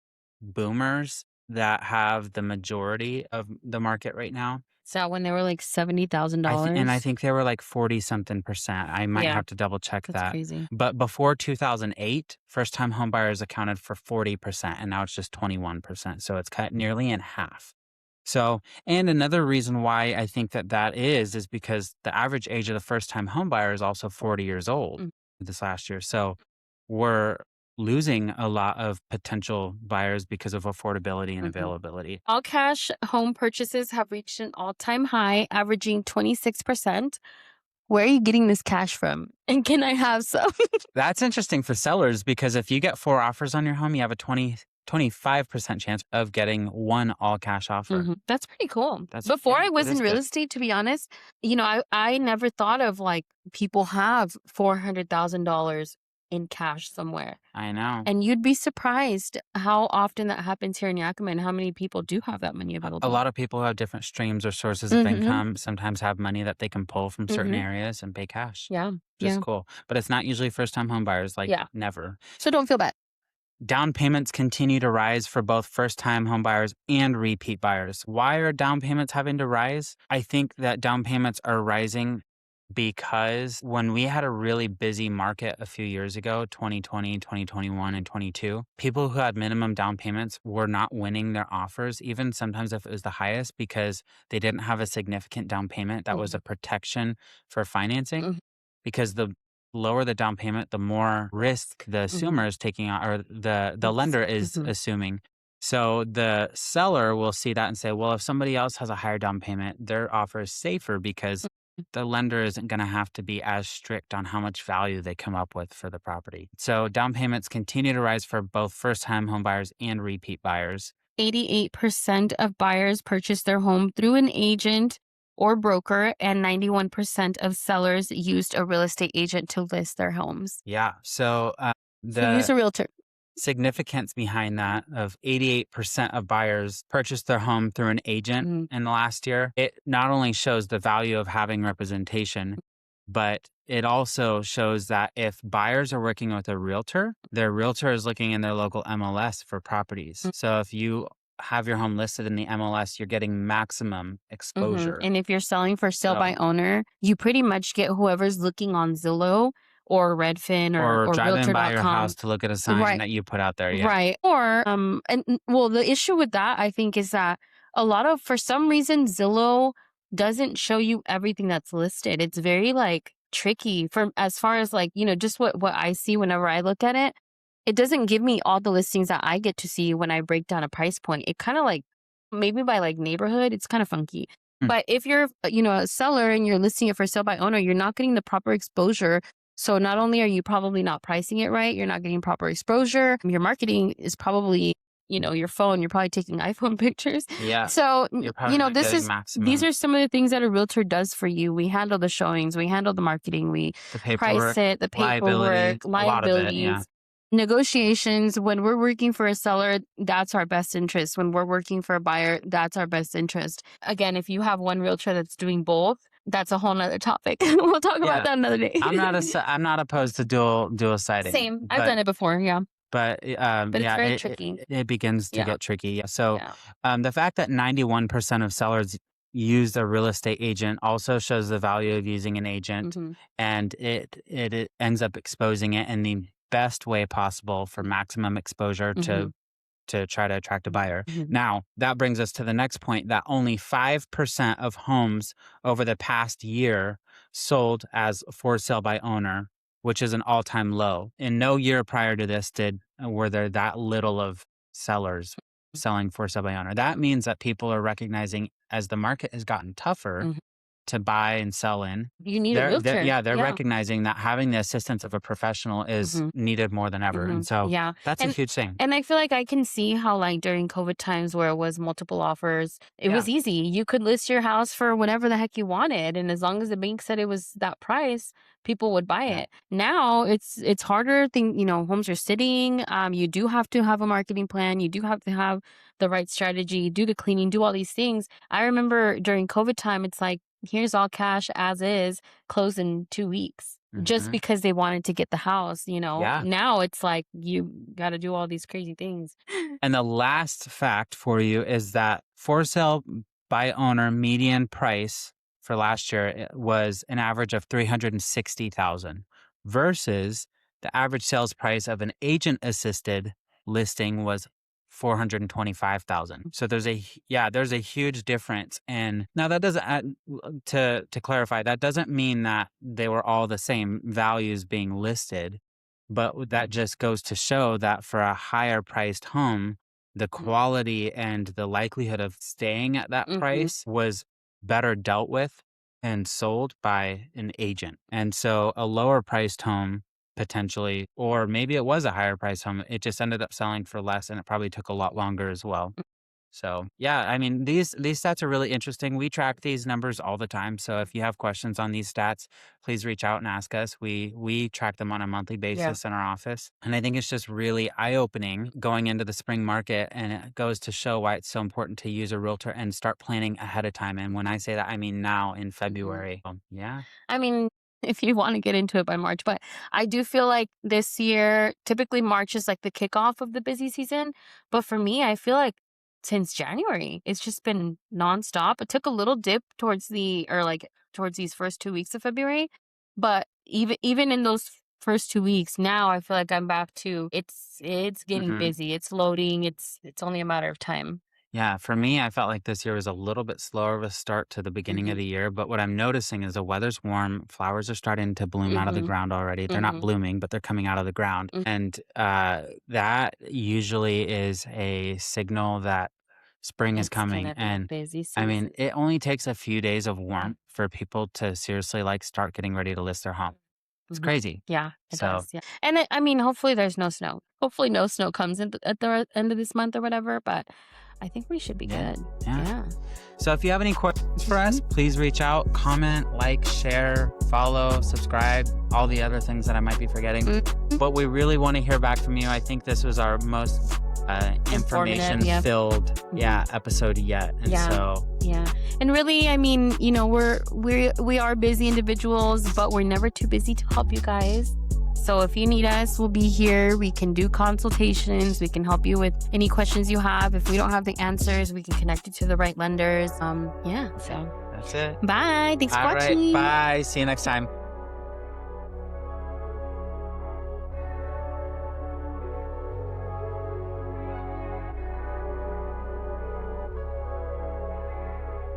boomers that have the majority of the market right now. So when they were like $70,000. And I think they were like 40 something percent. I might Yeah, have to double check that's that. crazy. But before 2008, first time homebuyers accounted for 40%, and now it's just 21%. So it's cut nearly in half. So, and another reason why I think that is because the average age of the first time home buyer is also 40 years old Mm. this last year. So we're losing a lot of potential buyers because of affordability and Mhm. availability. All cash home purchases have reached an all-time high, averaging 26%. Where are you getting this cash from? And can I have some? That's interesting for sellers because if you get 4 offers on your home, you have a 25% chance of getting one all cash offer. Mhm. That's pretty cool. That's Before yeah, I was it in is real good. estate, to be honest, I never thought of like people have $400,000 in cash somewhere. I know. And you'd be surprised how often that happens here in Yakima and how many people do have that money A available. lot of people who have different streams or sources of Mhm. income sometimes have money that they can pull from certain Mhm. areas and pay cash. Yeah. Just Yeah. cool. But it's not usually first time home buyers, like Yeah. never. So don't feel bad. Down payments continue to rise for both first time home buyers and repeat buyers. Why are down payments having to rise? I think that down payments are rising because when we had a really busy market a few years ago, 2020, 2021, and 22, people who had minimum down payments were not winning their offers, even sometimes if it was the highest, because they didn't have a significant down payment that was a protection for financing. Mhm. Because the lower the down payment, the more risk the assumer is taking on, or the lender is Mhm. assuming. So the seller will see that and say, well, if somebody else has a higher down payment, their offer is safer because the lender isn't going to have to be as strict on how much value they come up with for the property. So down payments continue to rise for both first-time home buyers and repeat buyers. 88% of buyers purchase their home through an agent or broker, and 91% of sellers used a real estate agent to list their homes. Yeah. So So use the a realtor. significance behind that of 88% of buyers purchased their home through an agent Mhm. in the last year, it not only shows the value of having representation, but it also shows that if buyers are working with a realtor, their realtor is looking in their local MLS for properties. Mm. So if you have your home listed in the MLS, you're getting maximum exposure. And if you're selling for sale by So- owner, you pretty much get whoever's looking on Zillow or Redfin or or driving by your Realtor.com. house to look at a sign Right. that you put out there. Yeah. Right. Or well, the issue with that I think is that for some reason Zillow doesn't show you everything that's listed. It's very like tricky for as far as like, just what I see whenever I look at it. It doesn't give me all the listings that I get to see when I break down a price point. It kind of like maybe by like neighborhood, it's kind of funky. Hmm. But if you're, a seller and you're listing it for sale by owner, you're not getting the proper exposure. So not only are you probably not pricing it right, you're not getting proper exposure. Your marketing is probably, your phone. You're probably taking iPhone pictures. Yeah. So, You're probably not getting maximum. these are some of the things that a realtor does for you. We handle the showings, we handle the marketing, we the paperwork, price it, the paperwork, a lot of it, yeah. liabilities, negotiations. When we're working for a seller, that's our best interest. When we're working for a buyer, that's our best interest. Again, if you have one realtor that's doing both, that's a whole nother topic. We'll talk Yeah. about that another day. I'm not opposed to dual siding. Same. I've done it before. Yeah. But But yeah, it's very tricky. It begins to Yeah. get tricky. Yeah. So Yeah. the fact that 91% of sellers use a real estate agent also shows the value of using an agent, Mhm. and it ends up exposing it in the best way possible for maximum exposure Mhm. to try to attract a buyer. Mhm. Now, that brings us to the next point that only 5% of homes over the past year sold as for sale by owner, which is an all-time low. In no year prior to this were there that little of sellers selling for sale by owner. That means that people are recognizing as the market has gotten tougher, Mhm. to buy and sell in. You need a realtor. They're recognizing that having the assistance of a professional is needed more than ever. And so Yeah. that's a huge thing. And I feel like I can see how, like, during COVID times where it was multiple offers, it was easy. You could list your house for whatever the heck you wanted. And as long as the bank said it was that price, people would buy it. Now it's harder. Homes are sitting. You do have to have a marketing plan. You do have to have the right strategy, do the cleaning, do all these things. I remember during COVID time, it's like, here's all cash as is, close in 2 weeks. Just because they wanted to get the house, Now it's like you got to do all these crazy things. And the last fact for you is that for sale by owner median price for last year was an average of $360,000 versus the average sales price of an agent assisted listing was $425,000. So there's a huge difference. And now that doesn't, to clarify, that doesn't mean that they were all the same values being listed, but that just goes to show that for a higher priced home, the quality and the likelihood of staying at that price was better dealt with and sold by an agent. And so a lower priced home potentially, or maybe it was a higher price home, it just ended up selling for less and it probably took a lot longer as well. So I mean, these stats are really interesting. We track these numbers all the time. So if you have questions on these stats, please reach out and ask us. We track them on a monthly basis in our office. And I think it's just really eye-opening going into the spring market. And it goes to show why it's so important to use a realtor and start planning ahead of time. And when I say that, I mean now in February. I mean, if you want to get into it by March, but I do feel like this year, typically March is like the kickoff of the busy season. But for me, I feel like since January, it's just been nonstop. It took a little dip towards these first 2 weeks of February. But even in those first 2 weeks, now I feel like I'm back to it's getting busy. It's loading. It's only a matter of time. Yeah, for me, I felt like this year was a little bit slower of a start to the beginning of the year. But what I'm noticing is the weather's warm. Flowers are starting to bloom out of the ground already. They're not blooming, but they're coming out of the ground. And that usually is a signal that spring is coming. And busy season. I mean, it only takes a few days of warmth for people to seriously start getting ready to list their home. It's crazy. Yeah, it does. Yeah. And I mean, hopefully there's no snow. Hopefully no snow comes at the end of this month or whatever. But I think we should be good. Yeah. So if you have any questions for us, please reach out, comment, like, share, follow, subscribe, all the other things that I might be forgetting. But we really want to hear back from you. I think this was our most information-filled episode yet. And and really, I mean, we are busy individuals, but we're never too busy to help you guys. So if you need us, we'll be here. We can do consultations. We can help you with any questions you have. If we don't have the answers, we can connect you to the right lenders. So that's it. Bye. Thanks for watching. Bye. See you next time.